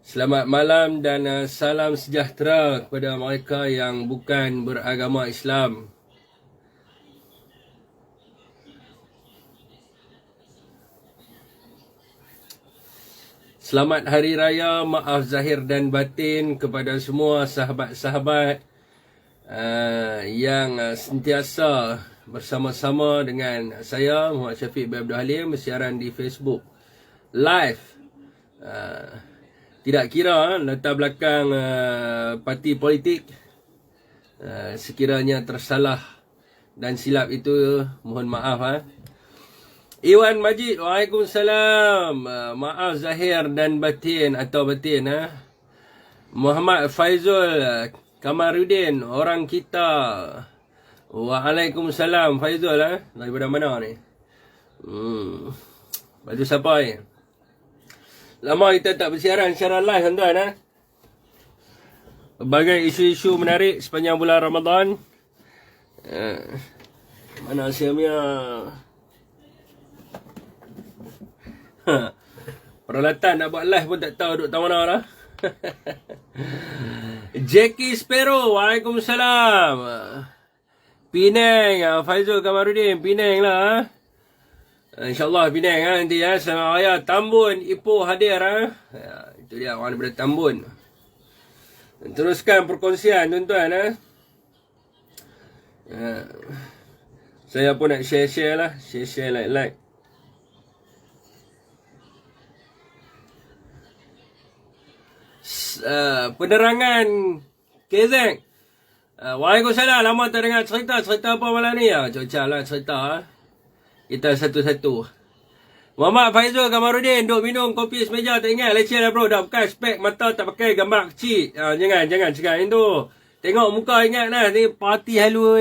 Selamat malam dan salam sejahtera kepada mereka yang bukan beragama Islam. Selamat Hari Raya, maaf zahir dan batin kepada semua sahabat-sahabat yang sentiasa bersama-sama dengan saya, Muhammad Syafiq bin Abdul Halim, bersiaran di Facebook Live. Tidak kira latar belakang parti politik, sekiranya tersalah dan silap itu mohon maaf. Iwan Majid, Waalaikumsalam. Maaf zahir dan batin atau batin. Muhammad Faizul Kamarudin, orang kita. Waalaikumsalam Faizul. Daripada mana ni? Baju siapa ni? Lama kita tak bersiaran secara live tuan-tuan. Berbagai isu-isu menarik sepanjang bulan Ramadan. Mana saya punya peralatan nak buat live pun tak tahu duduk tahu mana lah. Jackie Sparrow, Waalaikumsalam. Penang, Faizul Kamarudin, Penang lah. InsyaAllah Penang nanti Selamat Raya. Tambun, Ipoh hadir itu dia orang daripada Tambun. Teruskan perkongsian tuan-tuan. Saya pun nak share-share lah. Share-share, like-like. Penerangan Kezek. Waalaikumsalam. Lama tak dengar cerita. Cerita apa malam ni? Cocok lah cerita. Kita satu-satu. Muhammad Faizul Kamarudin duk minum kopi semeja, tak ingat leceh lah bro. Dah pakai spek mata, tak pakai gambar kecil. Jangan cakap itu. Tengok muka ingat lah. Ni parti halu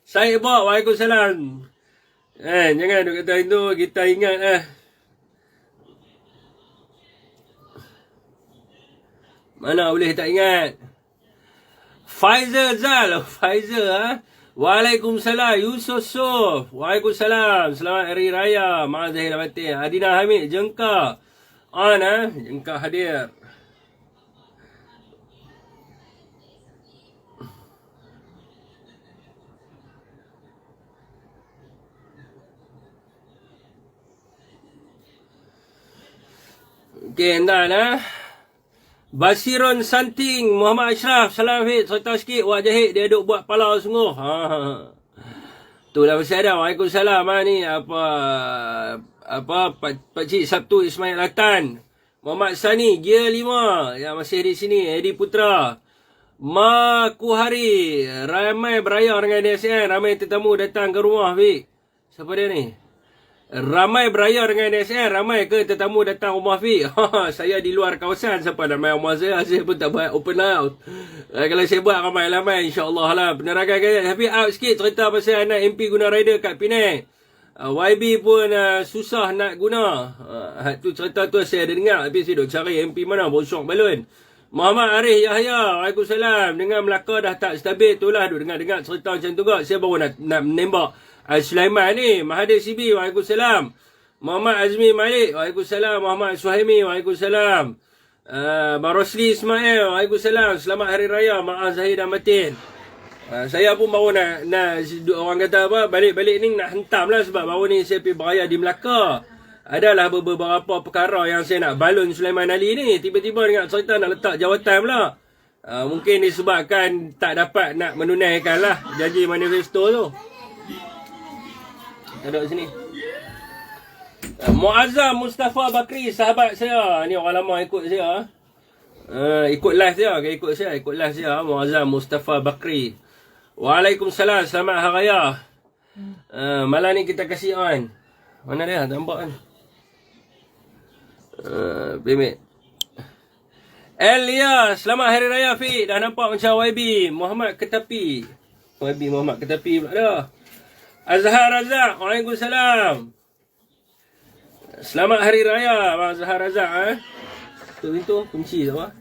Syed Bob, Waalaikumsalam. Jangan duk kata itu. Kita ingat lah. Mana boleh tak ingat? Faizal Zal. Faizal Waalaikumsalam. Yusuf. Waalaikumsalam. Selamat Hari Raya. Maaf zahir dan batin. Adina Hamid. Jengka. Jengka hadir. Okey, entah Basirun Santing, Muhammad Ashraf, salam Hafid, cerita sikit, Wak Jahid, dia duk buat pala sungguh. Itulah pasal ada. Waalaikumsalam ni, Pakcik Sabtu Ismail Latan. Muhammad Sani, Gear 5, yang masih di sini, Edi Putra. Makuhari, ramai beraya dengan DSN, ramai tetamu datang ke rumah, Fik. Siapa dia ni? Ramai beraya dengan DSN, ramai ke tetamu datang rumah Fik? Saya di luar kawasan, siapa nama rumah saya pun tak buat open house. Kalau saya buat ramai-ramai, insyaAllah lah. Penerangan kaya. Tapi out sikit cerita pasal anak MP guna rider kat Penang. YB pun susah nak guna. Tu cerita tu saya ada dengar. Tapi saya duk cari MP mana, bosok balun. Muhammad Arif Yahya, Waalaikumsalam. Dengan Melaka dah tak stabil, itulah duk dengar-dengar cerita macam tu kak. Saya baru nak menembak Sulaiman ni. Mahathir Sibi, Waalaikumsalam. Muhammad Azmi Malik, Waalaikumsalam. Muhammad Suhaimi, Waalaikumsalam. Barosli Ismail, Waalaikumsalam. Selamat Hari Raya, maaf zahir dan batin. Saya pun baru nak orang kata apa, balik-balik ni nak hentam lah. Sebab baru ni saya pergi beraya di Melaka. Adalah beberapa perkara yang saya nak balun Sulaiman Ali ni. Tiba-tiba dengan cerita nak letak jawatan pula. Mungkin disebabkan tak dapat nak menunaikan lah janji manifesto tu. Duduk sini. Muazzam Mustafa Bakri, sahabat saya. Ni orang lama ikut saya. Ikut live dia. Ikut live saya. Muazzam Mustafa Bakri. Waalaikumsalam. Selamat Hari Raya. Malam ni kita kasih on. Mana dia? Tak nampak kan? Pemit. Elia, selamat Hari Raya Fik. Dah nampak macam YB Muhammad Ketapi. YB Muhammad Ketapi pula dah. Azhar Razak, Waalaikumsalam. Selamat Hari Raya, Abang Azhar Razak. Tutup pintu, kunci apa?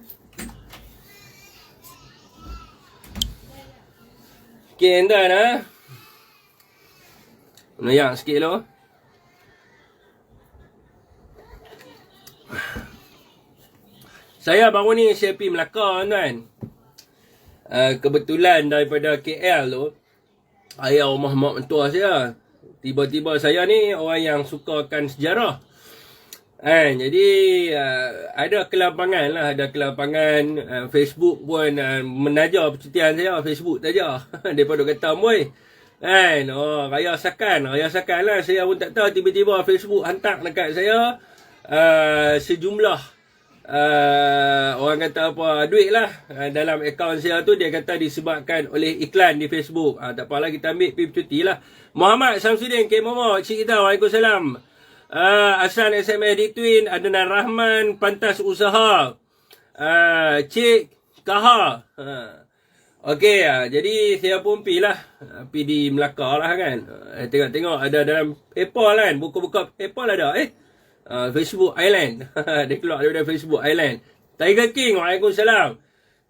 Okey, entah Menayak sikit dulu. Saya baru ni saya pergi Melaka tuan. Kebetulan daripada KL tu, ayah rumah mak mentua saya. Tiba-tiba saya ni orang yang sukakan sejarah. Jadi ada kelapangan lah, Facebook pun menajar percutian saya, Facebook saja. Daripada kata boy. Raya sakan lah, saya pun tak tahu, tiba-tiba Facebook hantar dekat saya sejumlah orang kata apa, duit lah dalam akaun saya tu. Dia kata disebabkan oleh iklan di Facebook. Tak apalah, kita ambil pergi bercuti lah. Muhammad Samsudin K. Momo, Cik kita, Waalaikumsalam. Hasan SMS di Twin, Adnan Rahman, Pantas Usaha, Cik Kaha. Okey, jadi saya pun pergi lah, pergi di Melaka lah kan. Tengok-tengok ada dalam PayPal kan, buka-buka PayPal ada. Facebook Island. Dia keluar daripada Facebook Island. Tiger King, Waalaikumsalam.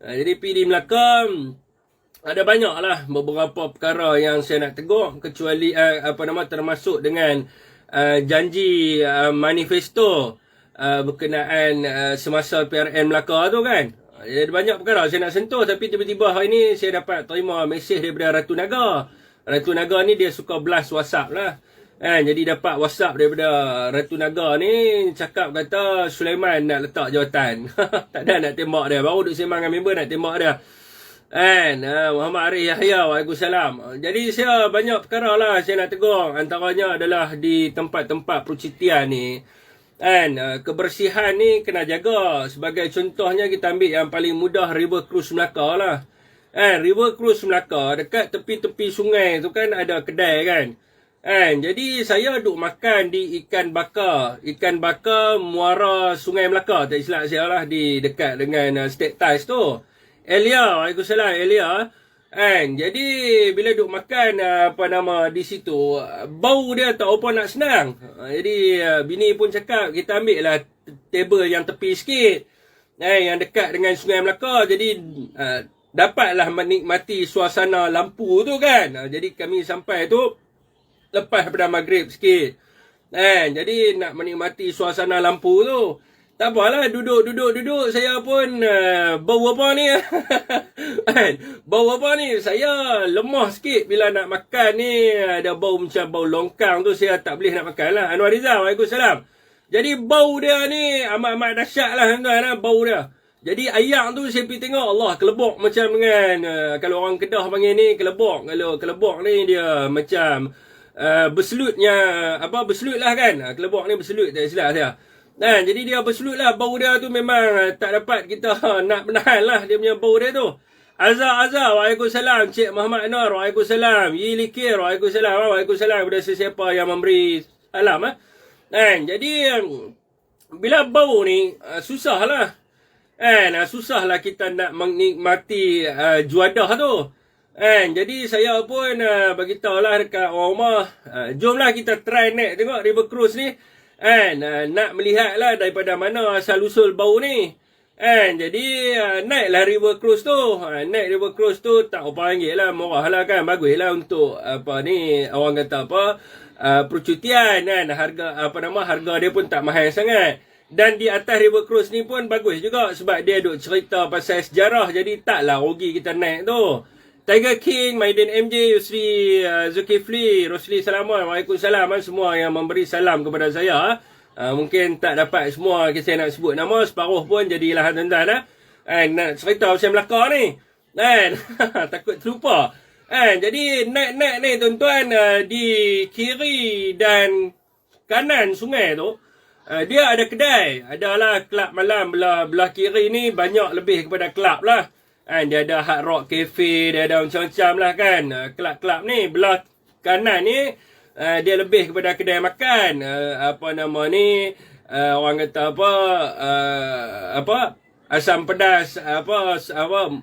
Jadi pergi di Melaka, ada banyak lah beberapa perkara yang saya nak tegur, kecuali termasuk dengan janji manifesto berkenaan semasa PRN Melaka tu kan. Ada banyak perkara saya nak sentuh, tapi tiba-tiba hari ni saya dapat terima mesej daripada Ratu Naga. Ratu Naga ni dia suka blast WhatsApp lah. Jadi dapat WhatsApp daripada Ratu Naga ni, cakap kata Sulaiman nak letak jawatan. Tak ada nak tembak dia. Baru duduk sembang dengan member nak tembak dia. Muhammad Arif Yahya, Waalaikumsalam. Jadi saya banyak perkara lah saya nak tegur. Antaranya adalah di tempat-tempat percutian ni. Kebersihan ni kena jaga. Sebagai contohnya kita ambil yang paling mudah, River Cruise Melaka lah. River Cruise Melaka, dekat tepi-tepi sungai tu kan ada kedai kan. Jadi saya duk makan di ikan bakar muara Sungai Melaka, tak silap saya lah, di dekat dengan State Ties tu. Elia, Waalaikumsalam Elia. Jadi bila duk makan di situ, bau dia tak apa nak senang. Jadi bini pun cakap kita ambil lah table yang tepi sikit, yang dekat dengan Sungai Melaka. Jadi dapatlah menikmati suasana lampu tu kan. Jadi kami sampai tu lepas daripada maghrib sikit. Jadi nak menikmati suasana lampu tu. Tak apalah, duduk. Saya pun bau apa ni? Bau apa ni? Saya lemah sikit bila nak makan ni. Ada bau macam bau longkang tu, saya tak boleh nak makan lah. Anwar Rizal, Waalaikumsalam. Jadi bau dia ni amat-amat dahsyat lah tuan-tuan, bau dia. Jadi ayam tu saya pergi tengok, Allah, kelebok macam dengan kalau orang Kedah panggil ni kelebok. Kalau kelebok ni dia macam berselutnya, berselut lah kan. Kelebok ni berselut, tak silap saya. Jadi dia berselut lah, bau dia tu memang tak dapat kita nak menahan lah dia punya bau dia tu. Azhar, Waalaikumsalam. Cik Muhammad Nur, Waalaikumsalam. Yilikir, Waalaikumsalam kepada sesiapa yang memberi salam. Jadi bila bau ni susah lah. Susah lah kita nak menikmati juadah tu. Jadi saya pun beritahu lah dekat orang rumah, jomlah kita try naik tengok River Cruise ni. Nak melihat lah daripada mana asal usul bau ni. Jadi naiklah River Cruise tu. Naik River Cruise tu tak berapa ringgit lah, murah lah kan. Bagus lah untuk orang kata percutian kan. Harga dia pun tak mahal sangat. Dan di atas River Cruise ni pun bagus juga, sebab dia duk cerita pasal sejarah. Jadi taklah rugi kita naik tu. Tiger King, Maiden MJ, Yusri Zulkifli, Rosli Salaman, Waalaikumsalam. Semua yang memberi salam kepada saya. Mungkin tak dapat semua saya nak sebut nama, separuh pun jadilah tuan-tuan. Nak cerita pasal Melaka ni. Takut terlupa. Jadi naik-naik ni tuan-tuan, di kiri dan kanan sungai tu, dia ada kedai. Adalah kelab malam belah kiri ni, banyak lebih kepada kelab lah. Dia ada Hard Rock Cafe, dia ada macam-macam lah kan. Kelab-kelab ni, belah kanan ni, dia lebih kepada kedai makan. Orang kata asam pedas,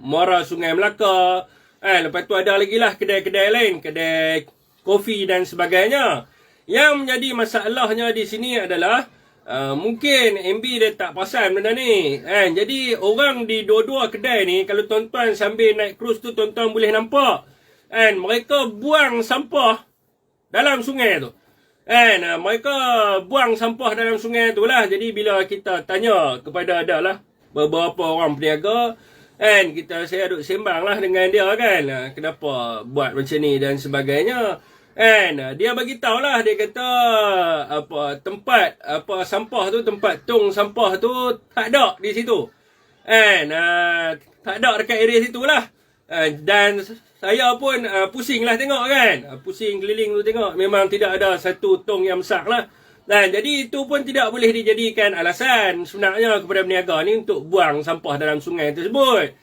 muara Sungai Melaka. Lepas tu ada lagi lah kedai-kedai lain, kedai kopi dan sebagainya. Yang menjadi masalahnya di sini adalah mungkin MB dia tak perasan benda ni. Jadi orang di dua-dua kedai ni, kalau tuan-tuan sambil naik cruise tu, tuan-tuan boleh nampak mereka buang sampah dalam sungai tu. Mereka buang sampah dalam sungai tu lah. Jadi bila kita tanya kepada adalah beberapa orang peniaga. Kan saya duk sembang lah dengan dia kan, kenapa buat macam ni dan sebagainya. Kan dia bagi tahu lah, dia kata tempat sampah tu, tempat tong sampah tu tak ada di situ. Kan tak ada dekat area situ lah. Dan saya pun pusing lah tengok kan, pusing keliling tu tengok, memang tidak ada satu tong yang besar lah. Jadi itu pun tidak boleh dijadikan alasan sebenarnya kepada peniaga ni untuk buang sampah dalam sungai tersebut.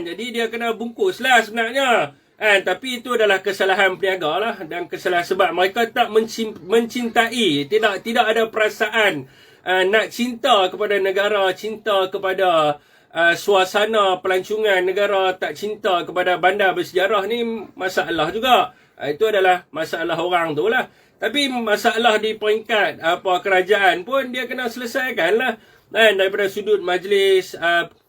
Jadi dia kena bungkus lah sebenarnya. Tapi itu adalah kesalahan peniaga lah, dan kesalahan sebab mereka tak mencintai, tidak ada perasaan nak cinta kepada negara, cinta kepada suasana pelancongan negara, tak cinta kepada bandar bersejarah ni masalah juga. Itu adalah masalah orang tu lah. Tapi masalah di peringkat kerajaan pun dia kena selesaikan lah. Daripada sudut majlis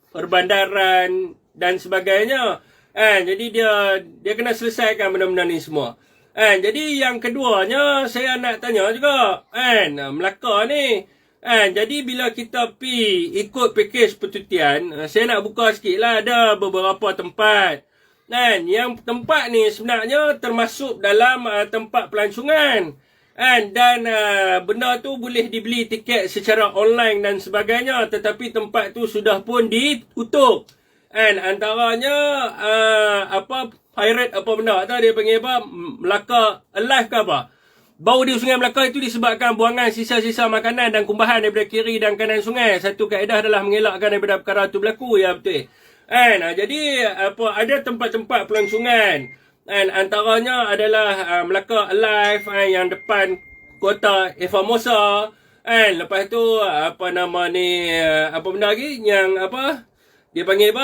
perbandaran dan sebagainya. Jadi dia kena selesaikan benda-benda ni semua. Jadi yang keduanya saya nak tanya juga, Melaka ni. Jadi bila kita pi ikut pakej percutian, saya nak buka sikit lah, ada beberapa tempat. Yang tempat ni sebenarnya termasuk dalam tempat pelancongan. Dan benda tu boleh dibeli tiket secara online dan sebagainya, tetapi tempat tu sudah pun ditutup. Antaranya pirate apa benda tu dia panggil Melaka Alive ke apa. Bau di Sungai Melaka itu disebabkan buangan sisa-sisa makanan dan kumbahan daripada kiri dan kanan sungai. Satu kaedah adalah mengelakkan daripada perkara itu berlaku. Ya betul. Jadi ada tempat-tempat pelancongan. Antaranya adalah Melaka Alive yang depan kota Formosa. Lepas tu apa benda lagi yang dia panggil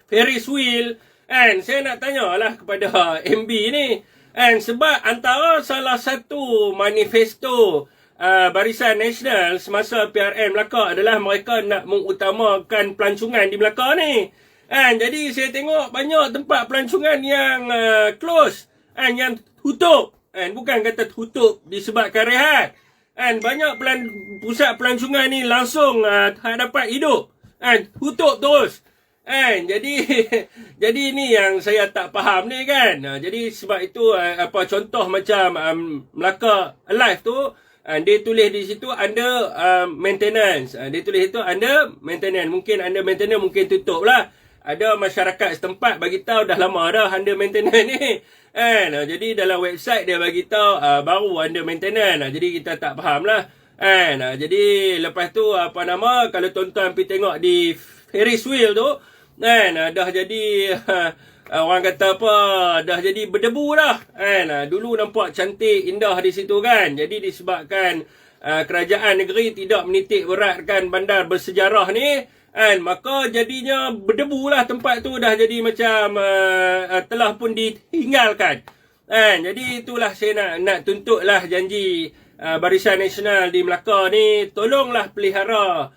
Ferris wheel. Saya nak tanyalah kepada MB ni. Sebab antara salah satu manifesto Barisan Nasional semasa PRN Melaka adalah mereka nak mengutamakan pelancongan di Melaka ni. Jadi saya tengok banyak tempat pelancongan yang close, yang tutup. Bukan kata tutup disebabkan rehat. Banyak pusat pelancongan ni langsung tak dapat hidup. Tutup terus. Jadi ni yang saya tak faham ni kan. Jadi sebab itu contoh macam Melaka Alive tu, dia tulis di situ under maintenance. Dia tulis itu under maintenance. Mungkin under maintenance, mungkin tutup lah. Ada masyarakat setempat bagi tahu dah lama dah under maintenance ni. Jadi dalam website dia bagi tahu baru under maintenance. Jadi kita tak faham lah. Jadi lepas tu kalau tuan-tuan pergi tengok di Ferris wheel tu, dah jadi orang kata dah jadi berdebu dah. Dulu nampak cantik indah di situ kan. Jadi disebabkan kerajaan negeri tidak menitik beratkan bandar bersejarah ni, maka jadinya berdebu lah tempat tu, dah jadi macam telah pun ditinggalkan. Jadi itulah saya nak tuntut lah janji Barisan Nasional di Melaka ni, tolonglah pelihara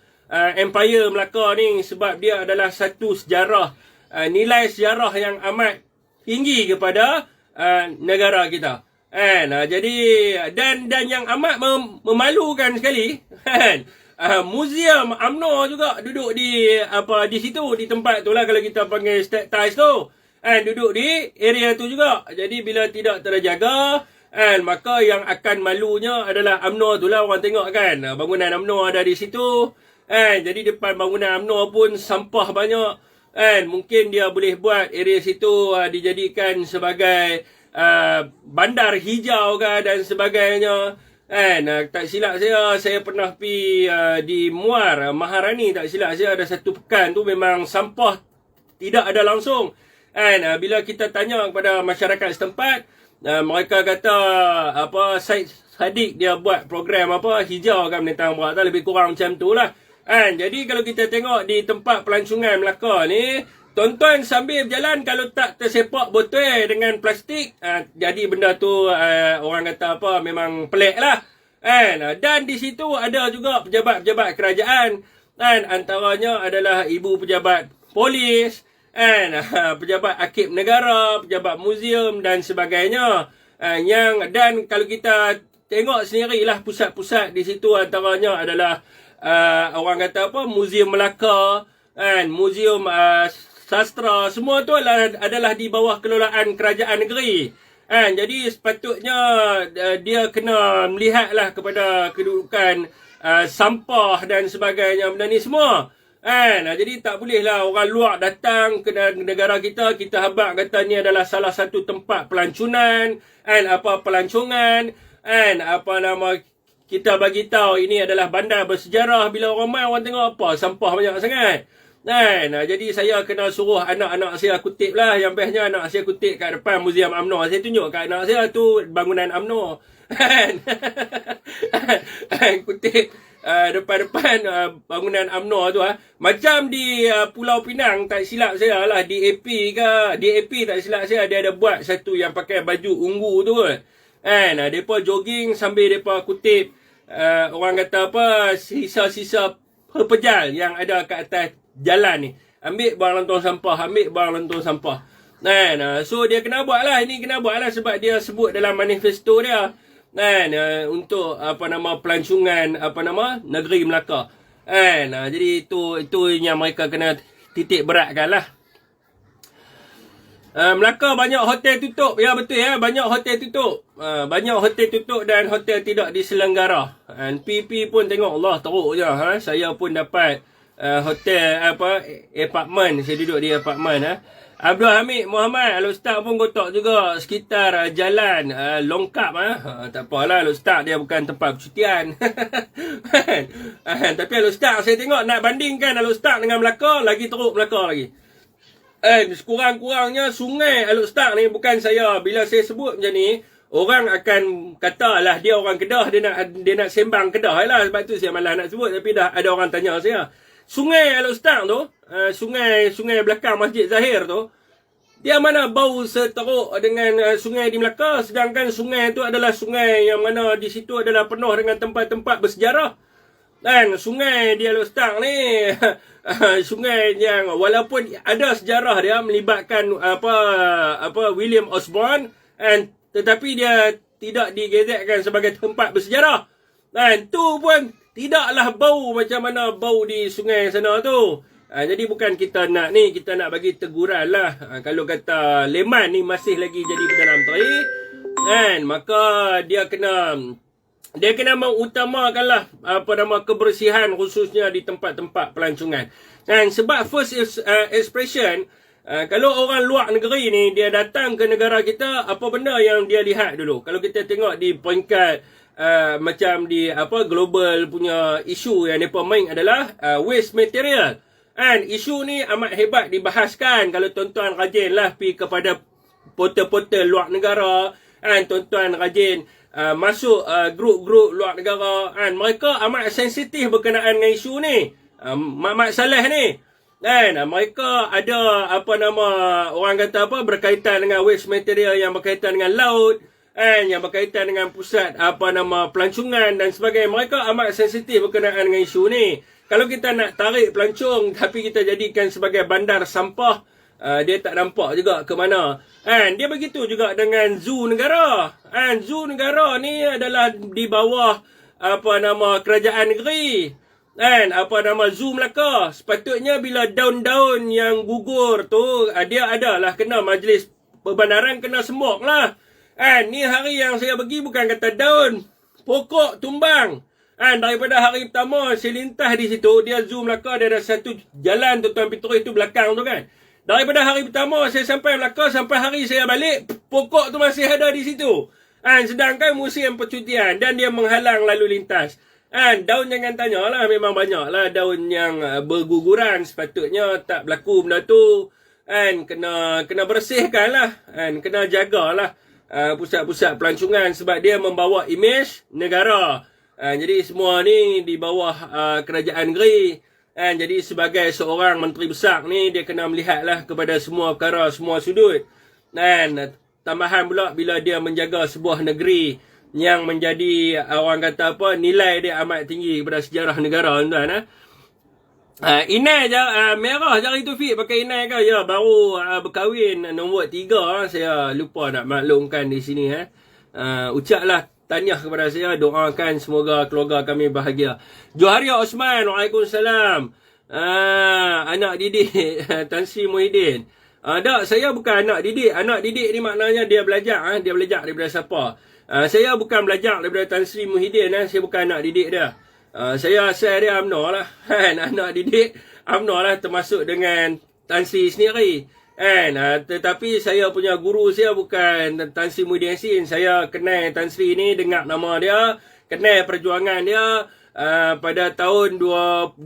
Empire Melaka ni, sebab dia adalah satu sejarah, nilai sejarah yang amat tinggi kepada negara kita. Jadi dan yang amat memalukan sekali, Museum UMNO juga duduk di situ, di tempat tu lah, kalau kita panggil State Ties tu, duduk di area tu juga. Jadi bila tidak terjaga, maka yang akan malunya adalah UMNO tu lah. Orang tengok kan, bangunan UMNO ada di situ. Jadi depan bangunan UMNO pun sampah banyak. Mungkin dia boleh buat area situ dijadikan sebagai bandar hijau kan dan sebagainya. Tak silap saya pernah pergi di Muar Maharani, tak silap saya ada satu pekan tu memang sampah tidak ada langsung. Bila kita tanya kepada masyarakat setempat, mereka kata Syed Saddiq dia buat program hijau kan Menentang Berat, lebih kurang macam tu lah. Jadi kalau kita tengok di tempat pelancongan Melaka ni, tuan-tuan sambil berjalan kalau tak tersepak botol dengan plastik, jadi benda tu orang kata memang pelik lah. Dan di situ ada juga pejabat-pejabat kerajaan, antaranya adalah ibu pejabat polis, pejabat akib negara, pejabat muzium dan sebagainya. Dan kalau kita tengok sendirilah pusat-pusat di situ, antaranya adalah orang kata apa, Muzium Melaka, kan, Muzium Sastra, semua tu adalah di bawah kelolaan kerajaan negeri. Jadi sepatutnya dia kena melihatlah kepada kedudukan sampah dan sebagainya, benda ni semua. Jadi tak bolehlah orang luar datang ke negara kita, kita habaq kata ni adalah salah satu tempat pelancongan, pelancongan, kita bagi tahu ini adalah bandar bersejarah. Bila orang mai, orang tengok apa, sampah banyak sangat. Jadi saya kena suruh anak-anak saya kutip lah. Yang bestnya anak saya kutip kat depan Muzium UMNO. Saya tunjuk kat anak saya tu bangunan UMNO. Kutip depan-depan bangunan UMNO tu. Macam di Pulau Pinang, tak silap saya lah, DAP ke, DAP tak silap saya, dia ada buat satu yang pakai baju ungu tu kot. Mereka jogging sambil mereka kutip orang kata apa, sisa-sisa pepejal yang ada kat atas jalan ni. Ambil barang lantong sampah, ambil barang lantong sampah. So dia kena buat lah, ini kena buat lah sebab dia sebut dalam manifesto dia. Untuk pelancongan negeri Melaka. Jadi itu yang mereka kena titik beratkan lah. Melaka banyak hotel tutup. Ya betul ya, banyak hotel tutup. Banyak hotel tutup dan hotel tidak diselenggara. PP pun tengok Allah teruk je. Saya pun dapat hotel apartmen. Saya duduk di apartmen. Abdul Hamid Muhammad, Al-Ustaz pun kotak juga sekitar jalan Longkap. Tak apalah, Al-Ustaz dia bukan tempat percutian. Tapi Al-Ustaz saya tengok nak bandingkan Al-Ustaz dengan Melaka, lagi teruk Melaka lagi. Sekurang-kurangnya sungai Al-Ustaz ni, bukan saya. Bila saya sebut macam ni, orang akan kata lah dia orang Kedah, dia nak sembang Kedah lah. Sebab tu saya malah nak sebut, tapi dah ada orang tanya saya. Sungai Al-Ustaz tu, sungai belakang Masjid Zahir tu, dia mana bau seteruk dengan sungai di Melaka, sedangkan sungai tu adalah sungai yang mana di situ adalah penuh dengan tempat-tempat bersejarah. Dan sungai di Al-Ustaz ni sungai yang walaupun ada sejarah dia melibatkan William Osborne, tetapi dia tidak digazetkan sebagai tempat bersejarah. Dan tu pun tidaklah bau macam mana bau di sungai sana tu. Jadi bukan kita nak ni, kita nak bagi teguran lah. Kalau kata Leman ni masih lagi jadi Perdana Menteri, maka dia kena mengutamakanlah kebersihan khususnya di tempat-tempat pelancongan. Sebab first expression, kalau orang luar negeri ni dia datang ke negara kita, apa benda yang dia lihat dulu? Kalau kita tengok di peringkat macam di global punya isu yang mereka main adalah waste material. Isu ni amat hebat dibahaskan. Kalau tuan-tuan rajin lah pergi kepada portal-portal luar negara, tuan-tuan rajin masuk grup-grup luar negara, mereka amat sensitif berkenaan dengan isu ni. Mak Saleh ni, mereka ada orang kata berkaitan dengan waste material yang berkaitan dengan laut, yang berkaitan dengan pusat pelancongan dan sebagainya. Mereka amat sensitif berkenaan dengan isu ni. Kalau kita nak tarik pelancong tapi kita jadikan sebagai bandar sampah, dia tak nampak juga ke mana. Dia begitu juga dengan zoo negara. Zoo negara ni adalah di bawah kerajaan negeri. Zoo Melaka. Sepatutnya bila daun-daun yang gugur tu, dia adalah kena majlis perbandaran, kena semok lah. Ni hari yang saya pergi bukan kata daun, pokok tumbang. Daripada hari pertama saya lintas di situ, dia Zoo Melaka, dia ada satu jalan Tuan Petrus itu belakang tu kan. Daripada hari pertama saya sampai Melaka, sampai hari saya balik, pokok tu masih ada di situ. Sedangkan musim percutian dan dia menghalang lalu lintas. Daun jangan tanya lah, memang banyak lah daun yang berguguran. Sepatutnya tak berlaku benda tu. Kena bersihkan lah. Kena jagalah pusat-pusat pelancongan sebab dia membawa imej negara. Jadi semua ni di bawah kerajaan negeri. Jadi sebagai seorang menteri besar ni, dia kena melihatlah kepada semua perkara, semua sudut. Tambahan pula bila dia menjaga sebuah negeri yang menjadi orang kata nilai dia amat tinggi kepada sejarah negara, tuan. Inai je, merah jari tu Fik, pakai inai ke? Ya, baru berkahwin nombor 3. Saya lupa nak maklumkan di sini. Ucaplah tahniah kepada saya. Doakan semoga keluarga kami bahagia. Joharia Osman, Waalaikumsalam. Anak didik Tan Sri Muhyiddin. Tak, saya bukan anak didik. Anak didik ni maknanya dia belajar. Dia belajar daripada siapa? Saya bukan belajar daripada Tan Sri Muhyiddin. Saya bukan anak didik dia. Saya asal dia UMNO lah. Anak didik UMNO lah, termasuk dengan Tan Sri sendiri. Tetapi saya punya guru saya bukan Tan Sri Muhyiddin Yassin. Saya kenal Tan Sri ni, dengar nama dia, kenal perjuangan dia pada tahun 2019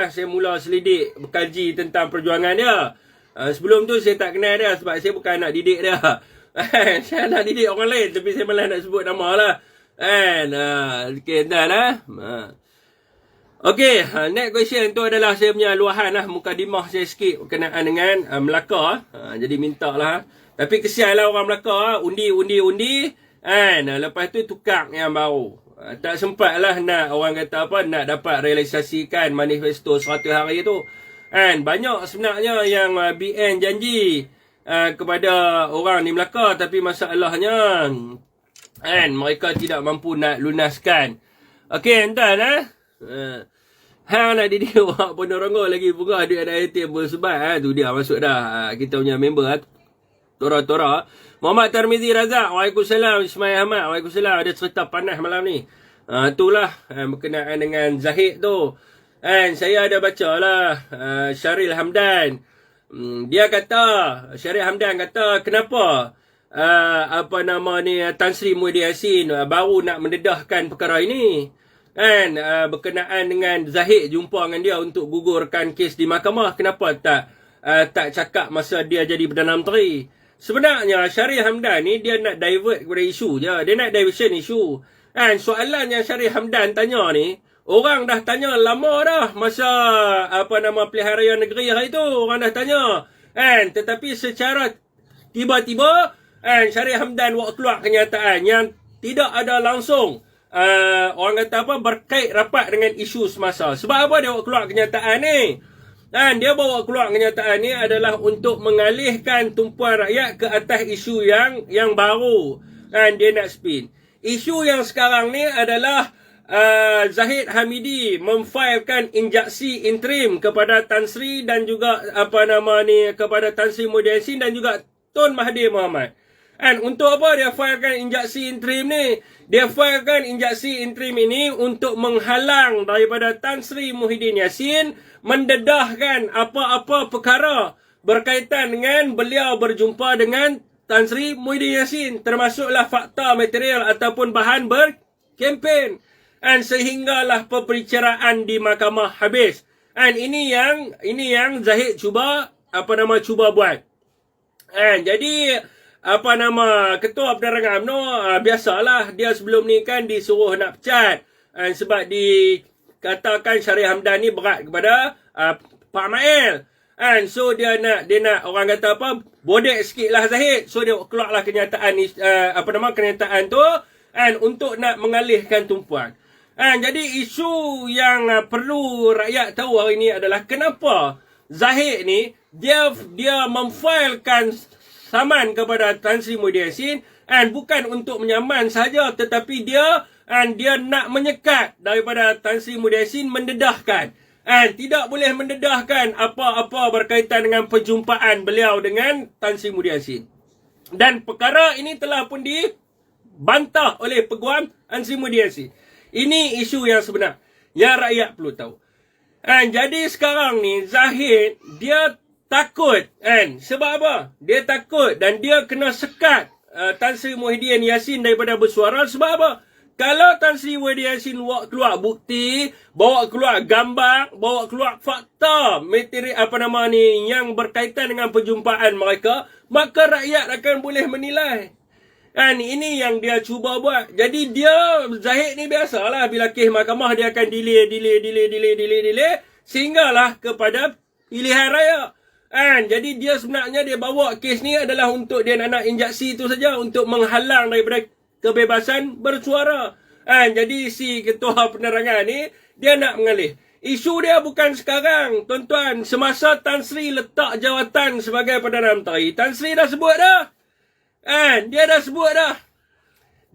saya mula selidik, berkaji tentang perjuangan dia. Sebelum tu saya tak kenal dia sebab saya bukan anak didik dia. Saya anak didik orang lain, tapi saya malah nak sebut nama lah. Okay, dah lah. Okey, next question tu adalah saya punya luahan lah, mukadimah saya sikit berkenaan dengan Melaka. Jadi minta lah. Tapi kesian lah orang Melaka, undi. Lepas tu tukar yang baru. Tak sempat lah nak, orang kata apa, nak dapat realisasikan manifesto 100 hari tu. Banyak sebenarnya yang BN janji kepada orang di Melaka, tapi masalahnya mereka tidak mampu nak lunaskan. Okey, entah hang nak didik awak Ponorogo lagi buka duit ada ATM bersebat. Tu dia masuk dah. Kita punya member Tora. Muhammad Tarmizi Razak, Waalaikumsalam. Ismail Ahmad, Waalaikumsalam. Ada cerita panas malam ni. Itulah berkenaan dengan Zahid tu. Saya ada baca lah Syaril Hamdan. Syaril Hamdan kata kenapa Tan Sri Muhyiddin Yassin baru nak mendedahkan perkara ini. Berkenaan dengan Zahid jumpa dengan dia untuk gugurkan kes di mahkamah, kenapa tak cakap masa dia jadi Perdana Menteri? Sebenarnya Syaril Hamdan ni dia nak divert kepada isu je, dia nak diversion isu. Soalan yang Syaril Hamdan tanya ni, orang dah tanya lama dah masa pilihan raya negeri hari tu, orang dah tanya. Tetapi secara tiba-tiba Syaril Hamdan buat keluar kenyataan yang tidak ada langsung orang kata berkait rapat dengan isu semasa. Sebab apa dia bawa keluar kenyataan ni? Dia bawa keluar kenyataan ni adalah untuk mengalihkan tumpuan rakyat ke atas isu yang baru. Dia nak spin. Isu yang sekarang ni adalah Zahid Hamidi memfailkan injaksi interim kepada Tan Sri dan juga kepada Tan Sri Muhyiddin Yassin dan juga Tun Mahathir Mohamad. Untuk apa dia failkan injaksi interim ni? Dia failkan injaksi interim ini untuk menghalang daripada Tan Sri Muhyiddin Yassin mendedahkan apa-apa perkara berkaitan dengan beliau berjumpa dengan Tan Sri Muhyiddin Yassin, termasuklah fakta material ataupun bahan berkempen. Sehinggalah perbicaraan di mahkamah habis. Ini yang Zahid cuba buat. Jadi Ketua Penerangan UMNO biasalah dia sebelum ni kan disuruh nak pecat sebab dikatakan Syaril Hamdan ni berat kepada Pak Mail. So dia nak orang kata bodek sikit lah Zahid. So dia keluarlah kenyataan kenyataan tu untuk nak mengalihkan tumpuan. Jadi isu yang perlu rakyat tahu hari ni adalah kenapa Zahid ni dia memfailkan saman kepada Tan Sri Muhyiddin Yassin bukan untuk menyaman saja, tetapi dia nak menyekat daripada Tan Sri Muhyiddin Yassin mendedahkan. Tidak boleh mendedahkan apa-apa berkaitan dengan perjumpaan beliau dengan Tan Sri Muhyiddin Yassin. Dan perkara ini telah pun dibantah oleh Peguam Tan Sri Muhyiddin Yassin. Ini isu yang sebenar yang rakyat perlu tahu. Jadi sekarang ni Zahid dia takut sebab apa? Dia takut dan dia kena sekat Tan Sri Muhyiddin Yassin daripada bersuara. Sebab apa? Kalau Tan Sri Muhyiddin Yassin bawa keluar bukti, bawa keluar gambar, bawa keluar fakta materi yang berkaitan dengan perjumpaan mereka, maka rakyat akan boleh menilai. Ini yang dia cuba buat. Jadi Zahid ni biasalah bila kes mahkamah dia akan delay sehinggalah kepada pilihan raya. Jadi dia sebenarnya dia bawa kes ni adalah untuk dia nak injaksi itu saja, untuk menghalang daripada kebebasan bersuara. Jadi si Ketua Penerangan ni dia nak mengalih. Isu dia bukan sekarang, tuan-tuan. Semasa Tan Sri letak jawatan sebagai Perdana Menteri, Tan Sri dah sebut dah. Dia dah sebut dah.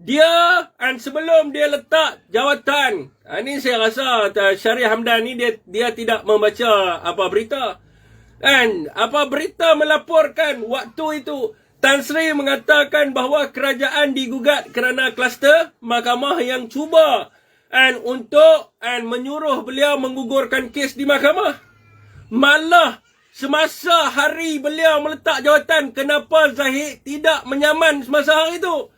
Dia sebelum dia letak jawatan, ni saya rasa Syarif Hamdan ni dia tidak membaca apa berita. Apa berita melaporkan waktu itu Tan Sri mengatakan bahawa kerajaan digugat kerana kluster mahkamah yang cuba untuk menyuruh beliau menggugurkan kes di mahkamah. Malah semasa hari beliau meletak jawatan, kenapa Zahid tidak menyaman semasa hari itu?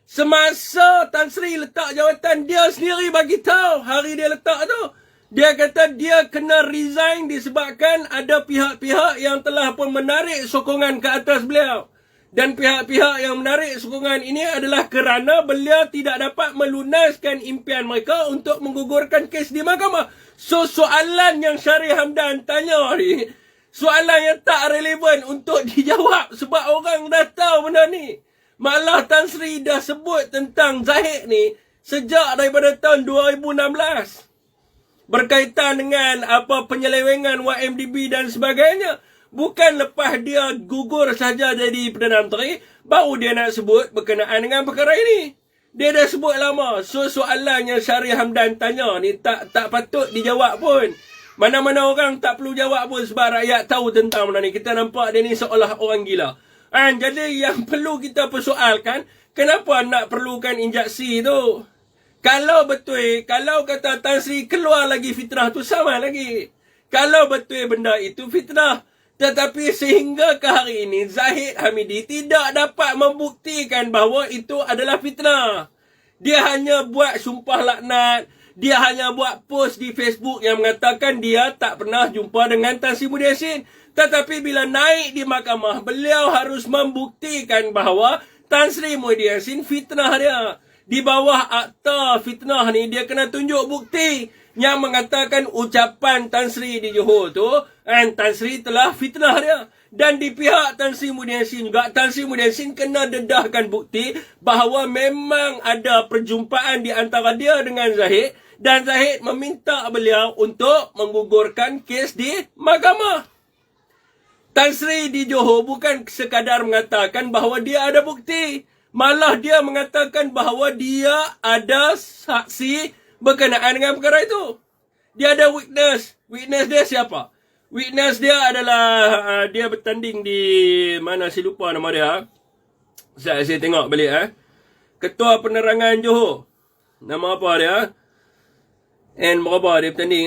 Semasa Tan Sri letak jawatan, dia sendiri bagi tahu hari dia letak tu. Dia kata dia kena resign disebabkan ada pihak-pihak yang telah pun menarik sokongan ke atas beliau. Dan pihak-pihak yang menarik sokongan ini adalah kerana beliau tidak dapat melunaskan impian mereka untuk menggugurkan kes di mahkamah. So, soalan yang Syarif Hamdan tanya ni, soalan yang tak relevan untuk dijawab sebab orang dah tahu benda ni. Malah Tan Sri dah sebut tentang Zahid ni sejak daripada tahun 2016. Berkaitan dengan apa penyelewengan YMDB dan sebagainya. Bukan lepas dia gugur saja jadi Perdana Menteri, baru dia nak sebut berkenaan dengan perkara ini. Dia dah sebut lama. So, soalan yang Syarif Hamdan tanya ni tak patut dijawab pun. Mana-mana orang tak perlu jawab pun sebab rakyat tahu tentang benda ni. Kita nampak dia ni seolah orang gila. Jadi yang perlu kita persoalkan, kenapa nak perlukan injeksi tu? Kalau betul, kalau kata Tan Sri keluar lagi fitnah tu sama lagi. Kalau betul benda itu fitnah. Tetapi sehingga ke hari ini, Zahid Hamidi tidak dapat membuktikan bahawa itu adalah fitnah. Dia hanya buat sumpah laknat. Dia hanya buat post di Facebook yang mengatakan dia tak pernah jumpa dengan Tan Sri Muhyiddin Yassin. Tetapi bila naik di mahkamah, beliau harus membuktikan bahawa Tan Sri Muhyiddin Yassin fitnah dia. Di bawah akta fitnah ni, dia kena tunjuk bukti yang mengatakan ucapan Tan Sri di Johor tu, Tan Sri telah fitnah dia. Dan di pihak Tan Sri Muhyiddin Yassin juga, Tan Sri Muhyiddin Yassin kena dedahkan bukti bahawa memang ada perjumpaan di antara dia dengan Zahid, dan Zahid meminta beliau untuk menggugurkan kes di mahkamah. Tan Sri di Johor bukan sekadar mengatakan bahawa dia ada bukti, malah dia mengatakan bahawa dia ada saksi berkenaan dengan perkara itu. Dia ada witness. Witness dia siapa? Witness dia adalah dia bertanding di mana saya lupa nama dia. Saya tengok balik Ketua Penerangan Johor. Nama apa dia? Berapa dia bertanding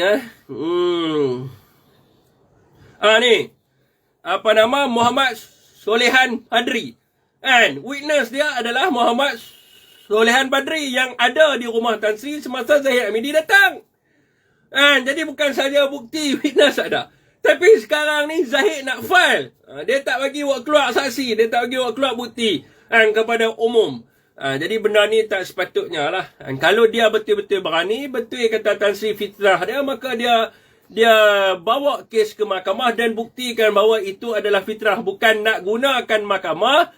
ni. Apa nama? Muhammad Solehan Padri. Witness dia adalah Muhammad Solehan Badri yang ada di rumah Tan Sri semasa Zahid Hamidi datang. Jadi bukan saja bukti witness ada. Tapi sekarang ni Zahid nak file. Dia tak bagi buat keluar saksi. Dia tak bagi buat keluar bukti kepada umum. Jadi benda ni tak sepatutnya lah. Kalau dia betul-betul berani, betul kata Tan Sri fitnah dia, maka dia bawa kes ke mahkamah dan buktikan bahawa itu adalah fitnah. Bukan nak gunakan mahkamah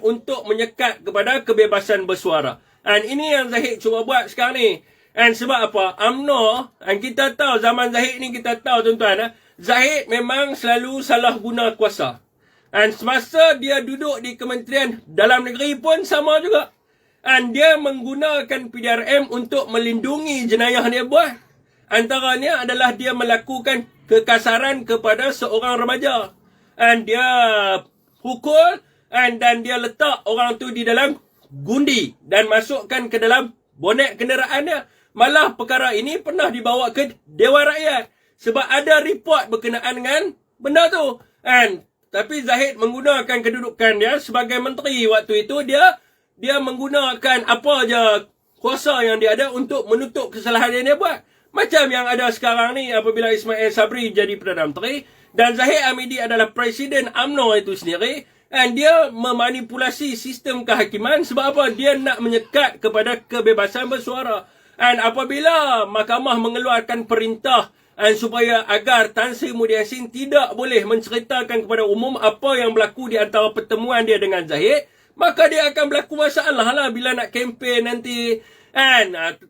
untuk menyekat kepada kebebasan bersuara. Ini yang Zahid cuba buat sekarang ni. Sebab apa? UMNO, kita tahu zaman Zahid ni, kita tahu tuan-tuan, Zahid memang selalu salah guna kuasa. Semasa dia duduk di Kementerian Dalam Negeri pun sama juga. Dia menggunakan PDRM untuk melindungi jenayah dia buat. Antaranya adalah dia melakukan kekasaran kepada seorang remaja. Dia pukul dan dia letak orang tu di dalam gundi dan masukkan ke dalam bonet kenderaan dia. Malah perkara ini pernah dibawa ke Dewan Rakyat sebab ada report berkenaan dengan benda tu. Tapi Zahid menggunakan kedudukan dia sebagai menteri waktu itu, dia menggunakan apa aja kuasa yang dia ada untuk menutup kesalahan yang dia buat. Macam yang ada sekarang ni apabila Ismail Sabri jadi Perdana Menteri dan Zahid Hamidi adalah Presiden UMNO itu sendiri. Dia memanipulasi sistem kehakiman sebab apa? Dia nak menyekat kepada kebebasan bersuara. Apabila mahkamah mengeluarkan perintah supaya agar Tan Sri Muhyiddin Yassin tidak boleh menceritakan kepada umum apa yang berlaku di antara pertemuan dia dengan Zahid, maka dia akan berlaku masalah lah bila nak kempen nanti.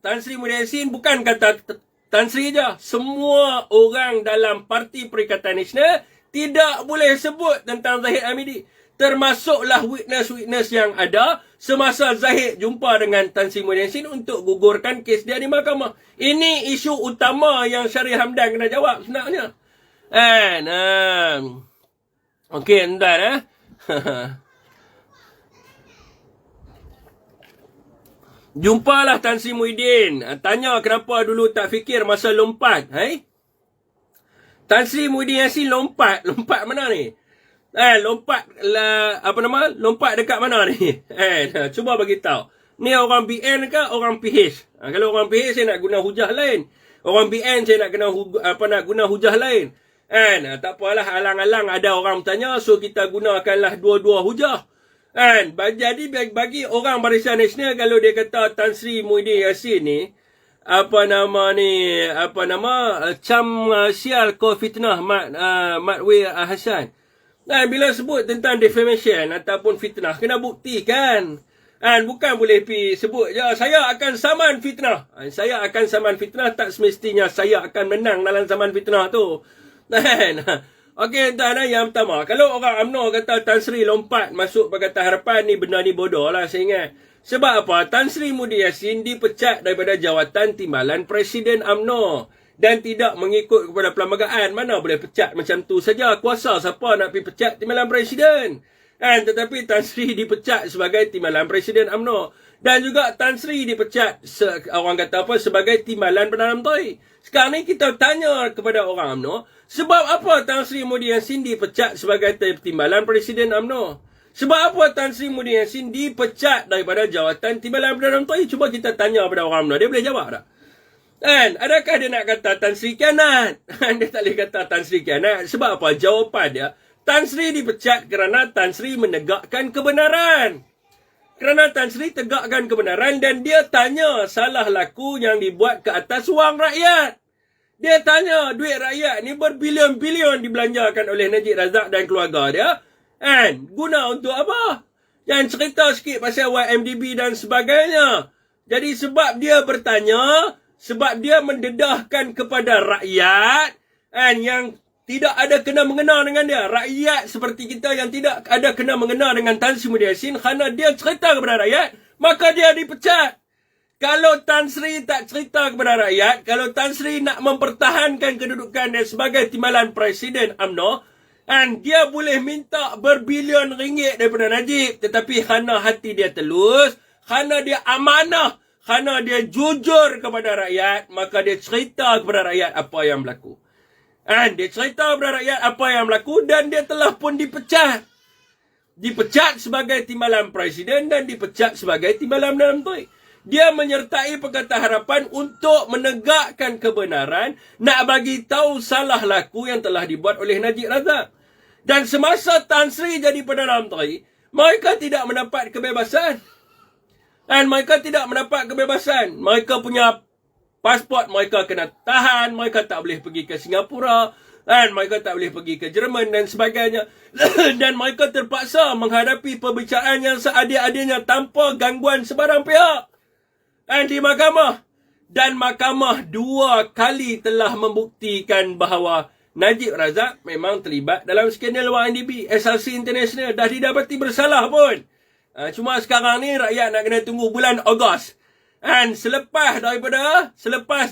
Tan Sri Muhyiddin Yassin bukan kata Tan Sri je. Semua orang dalam Parti Perikatan Nasional tidak boleh sebut tentang Zahid Hamidi. Termasuklah witness-witness yang ada semasa Zahid jumpa dengan Tan Sri Muhyiddin Yassin untuk gugurkan kes dia di mahkamah. Ini isu utama yang Syarif Hamdan kena jawab sebenarnya. Okey, entah Jumpalah Tan Sri Muhyiddin. Tanya kenapa dulu tak fikir masa lompat. Tan Sri Muhyiddin Yassin lompat. Lompat mana ni? Lompat Lompat dekat mana ni? Cuba bagi tahu. Ni orang BN ke orang PH? Kalau orang PH saya nak guna hujah lain. Orang BN saya nak guna hujah lain. Tak apalah, alang-alang ada orang bertanya, so kita gunakanlah dua-dua hujah. Jadi bagi orang Barisan Nasional, kalau dia kata Tan Sri Muhyiddin Yassin ni sial ko fitnah Matwi Hassan. Bila sebut tentang defamation ataupun fitnah, kena buktikan. Bukan boleh sebut je saya akan saman fitnah. Saya akan saman fitnah, tak semestinya saya akan menang dalam saman fitnah tu. Okey, entah yang pertama. Kalau orang UMNO kata Tan Sri lompat masuk Pakatan Harapan, ni benda ni bodoh lah saya ingat. Sebab apa? Tan Sri Muhyiddin Yassin dipecat daripada jawatan timbalan Presiden UMNO. Dan tidak mengikut kepada perlembagaan. Mana boleh pecat macam tu saja. Kuasa siapa nak pergi pecat timbalan Presiden? Tetapi Tan Sri dipecat sebagai timbalan Presiden UMNO. Dan juga Tan Sri dipecat, orang kata apa, sebagai timbalan Perdana Menteri. Sekarang ni kita tanya kepada orang UMNO, sebab apa Tan Sri Muhyiddin Yassin dipecat sebagai timbalan Presiden UMNO? Sebab apa Tan Sri Muhyiddin Yassin dipecat daripada jawatan timbalan Perdana Menteri? Cuba kita tanya kepada orang UMNO. Dia boleh jawab tak? Adakah dia nak kata Tan Sri kianat? Dia tak boleh kata Tan Sri kianat. Sebab apa? Jawapan dia, Tan Sri dipecat kerana Tan Sri menegakkan kebenaran. Kerana Tan Sri tegakkan kebenaran dan dia tanya salah laku yang dibuat ke atas wang rakyat. Dia tanya duit rakyat ni berbilion-bilion dibelanjakan oleh Najib Razak dan keluarga dia. Guna untuk apa? Yang cerita sikit pasal YMDB dan sebagainya. Jadi sebab dia bertanya, sebab dia mendedahkan kepada rakyat yang tidak ada kena mengena dengan dia. Rakyat seperti kita yang tidak ada kena mengena dengan Tan Sri Muhyiddin Yassin, kerana dia cerita kepada rakyat, maka dia dipecat. Kalau Tan Sri tak cerita kepada rakyat, kalau Tan Sri nak mempertahankan kedudukan dia sebagai timbalan Presiden UMNO, dia boleh minta berbilion ringgit daripada Najib, tetapi kerana hati dia telus, kerana dia amanah, kerana dia jujur kepada rakyat, maka dia cerita kepada rakyat apa yang berlaku. Dia cerita kepada rakyat apa yang berlaku dan dia telah pun dipecat. Dipecat sebagai timbalan Presiden dan dipecat sebagai timbalan Perdana Menteri. Dia menyertai Pakatan Harapan untuk menegakkan kebenaran, nak bagi tahu salah laku yang telah dibuat oleh Najib Razak. Dan semasa Tan Sri jadi Perdana Menteri, mereka tidak mendapat kebebasan. Mereka tidak mendapat kebebasan. Mereka punya pasport mereka kena tahan, mereka tak boleh pergi ke Singapura, mereka tak boleh pergi ke Jerman dan sebagainya. Dan mereka terpaksa menghadapi perbicaraan yang seadil-adilnya tanpa gangguan sebarang pihak. Di mahkamah. Dan mahkamah 2 kali telah membuktikan bahawa Najib Razak memang terlibat dalam skandal YMDB. SRC International dah didapati bersalah pun. Cuma sekarang ni rakyat nak kena tunggu bulan Ogos. Selepas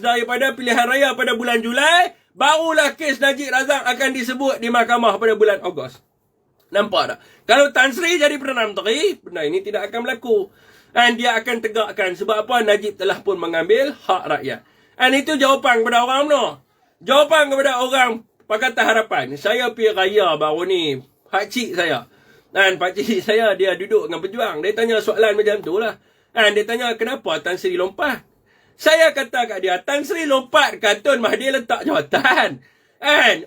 daripada pilihan raya pada bulan Julai, barulah kes Najib Razak akan disebut di mahkamah pada bulan Ogos. Nampak tak? Kalau Tan Sri jadi Perdana Menteri, benda ini tidak akan berlaku. Dia akan tegakkan. Sebab apa? Najib telah pun mengambil hak rakyat. Itu jawapan kepada orang UMNO. Jawapan kepada orang Pakatan Harapan. Saya pergi raya baru ni. Pakcik saya. Pakcik saya, dia duduk dengan pejuang. Dia tanya soalan macam tu lah. Dia tanya kenapa Tan Sri lompat. Saya kata kat dia, Tan Sri lompat kat Tun Mahathir letak jawatan.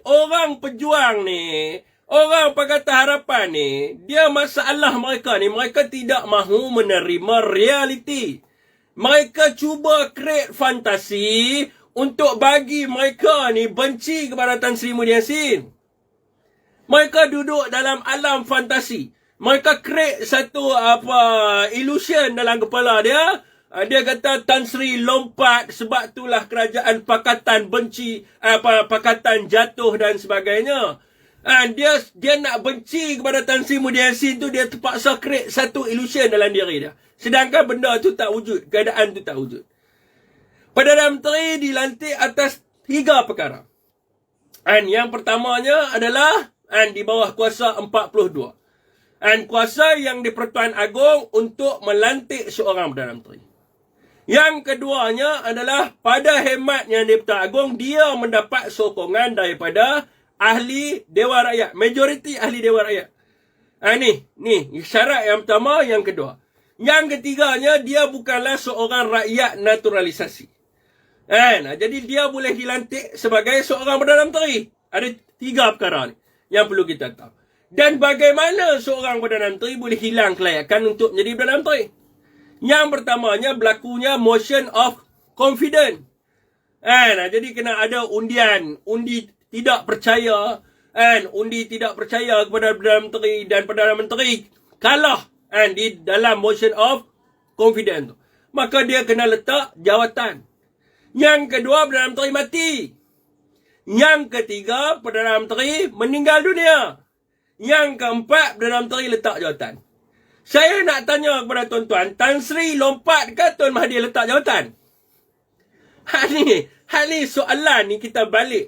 Orang pejuang ni, orang Pakatan Harapan ni, dia masalah mereka ni, mereka tidak mahu menerima realiti. Mereka cuba create fantasi untuk bagi mereka ni benci kepada Tan Sri Muhyiddin Yassin. Mereka duduk dalam alam fantasi. Mereka create satu illusion dalam kepala dia. Dia kata Tan Sri lompat sebab itulah kerajaan pakatan benci, pakatan jatuh dan sebagainya. Dia nak benci kepada Tan Sri Muhyiddin Yassin tu, dia terpaksa create satu illusion dalam diri dia. Sedangkan benda tu tak wujud, keadaan tu tak wujud. Perdana Menteri dilantik atas 3 perkara. Yang pertamanya adalah di bawah kuasa 42. Kuasa yang di-Pertuan Agong untuk melantik seorang Perdana Menteri. Yang keduanya adalah pada hematnya di-Pertuan Agong, dia mendapat sokongan daripada ahli Dewan Rakyat. Majoriti ahli Dewan Rakyat. Ni syarat yang pertama. Yang kedua. Yang ketiganya, dia bukanlah seorang rakyat naturalisasi. Jadi dia boleh dilantik sebagai seorang Perdana Menteri. Ada 3 perkara ni yang perlu kita tahu. Dan bagaimana seorang Perdana Menteri boleh hilang kelayakan untuk menjadi Perdana Menteri? Yang pertamanya, berlakunya motion of confidence. Jadi kena ada undian. Undi tidak percaya. Undi tidak percaya kepada Perdana Menteri. Dan Perdana Menteri kalah di dalam motion of confidence tu. Maka dia kena letak jawatan. Yang kedua, Perdana Menteri mati. Yang ketiga, Perdana Menteri meninggal dunia. Yang keempat, Perdana Menteri letak jawatan. Saya nak tanya kepada tuan-tuan, Tan Sri lompat ke Tuan Mahathir letak jawatan? Hal ni soalan ni kita balik.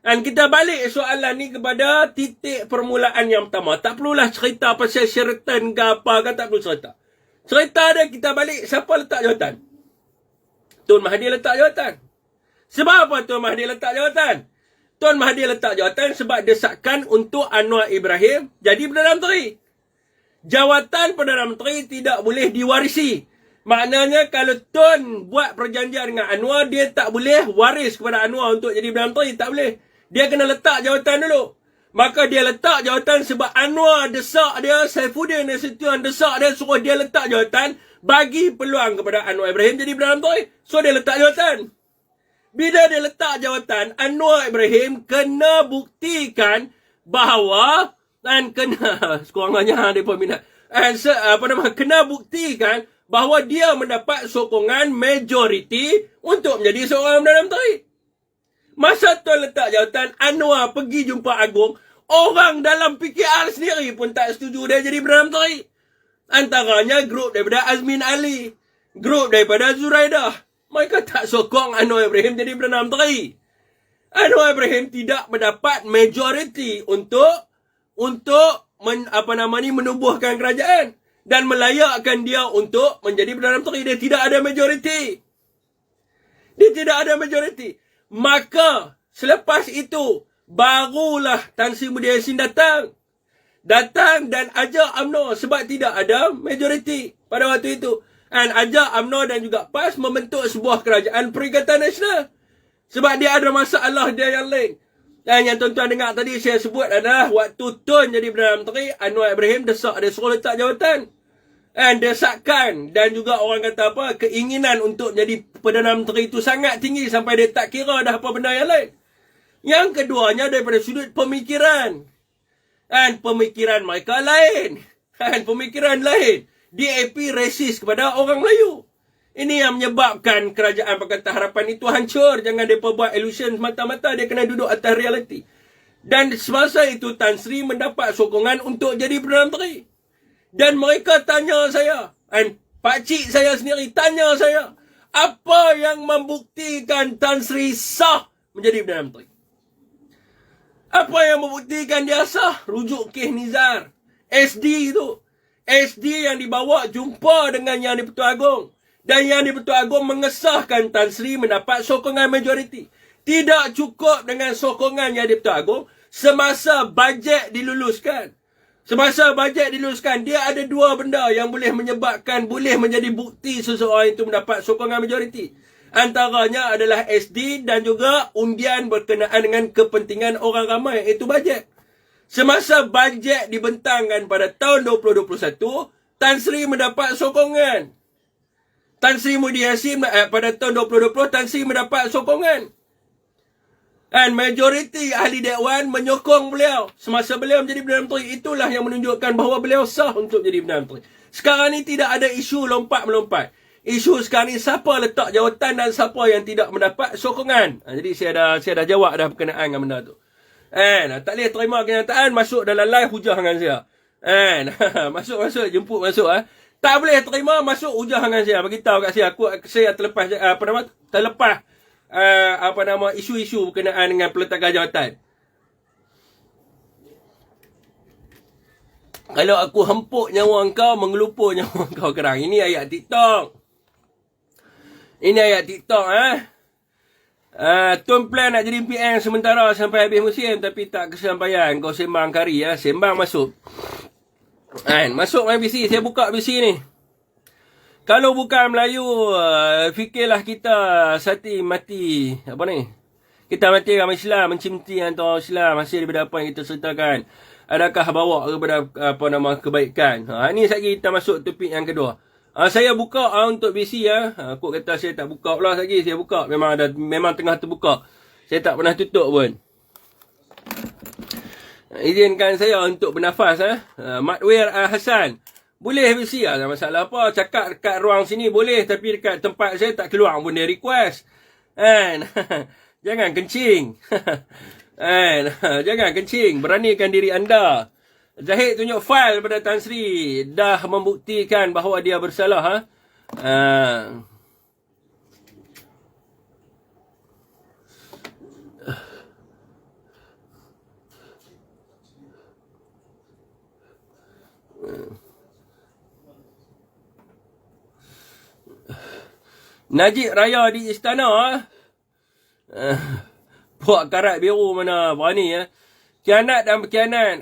Kita balik soalan ni kepada titik permulaan yang pertama. Tak perlulah cerita pasal Sheraton ke apa ke, tak perlu cerita. Cerita dia kita balik, siapa letak jawatan? Tuan Mahathir letak jawatan. Sebab apa Tuan Mahathir letak jawatan? Tuan Mahathir letak jawatan sebab desakan untuk Anwar Ibrahim jadi Perdana Menteri. Jawatan Perdana Menteri tidak boleh diwarisi. Maknanya kalau Tun buat perjanjian dengan Anwar, dia tak boleh waris kepada Anwar untuk jadi Perdana Menteri. Tak boleh. Dia kena letak jawatan dulu. Maka dia letak jawatan sebab Anwar desak dia, Saifuddin Nasution desak dia, suruh dia letak jawatan, bagi peluang kepada Anwar Ibrahim jadi Perdana Menteri. So dia letak jawatan. Bila dia letak jawatan, Anwar Ibrahim kena buktikan bahawa sekurang-kurangnya dia pun minat. Kena buktikan bahawa dia mendapat sokongan majoriti untuk menjadi seorang Perdana Menteri. Masa Tuan letak jawatan, Anwar pergi jumpa Agong, orang dalam PKR sendiri pun tak setuju dia jadi Perdana Menteri. Antaranya grup daripada Azmin Ali, grup daripada Zuraidah. Mereka tak sokong Anwar Ibrahim jadi Perdana Menteri. Anwar Ibrahim tidak mendapat majoriti untuk menubuhkan kerajaan dan melayakkan dia untuk menjadi Perdana Menteri. Dia tidak ada majoriti. Maka selepas itu barulah Tan Sri Muhyiddin Yassin datang dan ajak UMNO sebab tidak ada majoriti pada waktu itu. Ajak UMNO dan juga PAS membentuk sebuah kerajaan Perikatan Nasional. Sebab dia ada masalah dia yang lain. Dan yang tuan-tuan dengar tadi saya sebut adalah waktu Tun jadi Perdana Menteri, Anwar Ibrahim desak dia suruh letak jawatan. Desakan dan juga orang kata apa, keinginan untuk jadi Perdana Menteri itu sangat tinggi sampai dia tak kira dah apa benda yang lain. Yang keduanya daripada sudut pemikiran. Pemikiran mereka lain. Pemikiran lain. DAP resis kepada orang Melayu. Ini yang menyebabkan kerajaan Pakatan Harapan itu hancur. Jangan mereka buat illusion semata-mata. Dia kena duduk atas realiti. Dan semasa itu Tan Sri mendapat sokongan untuk jadi Perdana Menteri. Dan mereka tanya saya, pakcik saya sendiri tanya saya, apa yang membuktikan Tan Sri sah menjadi Perdana Menteri? Apa yang membuktikan dia sah? Rujuk kes Nizar. SD itu. SD yang dibawa jumpa dengan Yang di-Pertuan Agong. Dan Yang di-Pertuan Agong mengesahkan Tan Sri mendapat sokongan majoriti. Tidak cukup dengan sokongan Yang di-Pertuan Agong semasa bajet diluluskan. Dia ada 2 benda yang boleh menjadi bukti seseorang itu mendapat sokongan majoriti. Antaranya adalah SD dan juga undian berkenaan dengan kepentingan orang ramai, iaitu bajet. Semasa bajet dibentangkan pada tahun 2021, Tan Sri mendapat sokongan. Tan Sri Muhyiddin Yassin pada tahun 2020, Tan Sri mendapat sokongan. Dan majoriti ahli Dewan menyokong beliau. Semasa beliau menjadi Perdana Menteri, itulah yang menunjukkan bahawa beliau sah untuk jadi Perdana Menteri. Sekarang ni tidak ada isu lompat-melompat. Isu sekarang ni siapa letak jawatan dan siapa yang tidak mendapat sokongan. Jadi saya dah jawab dah berkenaan dengan benda tu. Tak boleh terima kenyataan, masuk dalam live hujah dengan saya. Masuk, jemput masuk. Tak boleh terima, masuk hujah dengan saya. Beritahu kat saya, saya terlepas, isu-isu berkenaan dengan peletakan jawatan. Kalau aku hempuk nyawa kau, mengelupur nyawa kau kerang. Ini ayat TikTok. Tuan plan nak jadi PM sementara sampai habis musim, tapi tak kesampaian. Kau sembang kari, sembang masuk. Masuk main BC, saya buka BC ni. Kalau bukan Melayu, fikirlah kita mati. Apa ni? Kita mati ramai Islam, mencimti antara Islam hasil daripada apa yang kita sertakan. Adakah bawa kepada kebaikan? Ini lagi kita masuk topik yang kedua. Saya buka untuk BC Aku kata saya tak buka pula lagi, saya buka. Memang tengah terbuka. Saya tak pernah tutup pun. Izinkan saya untuk bernafas. Matwir Hassan. Boleh BC tak masalah apa. Cakap dekat ruang sini boleh, tapi dekat tempat saya tak keluar pun dia request. Jangan kencing. Jangan kencing. Beranikan diri anda. Zahid tunjuk fail pada Tan Sri. Dah membuktikan bahawa dia bersalah. Najib raya di istana. Puak karat biru mana berani Kianat dan berkianat.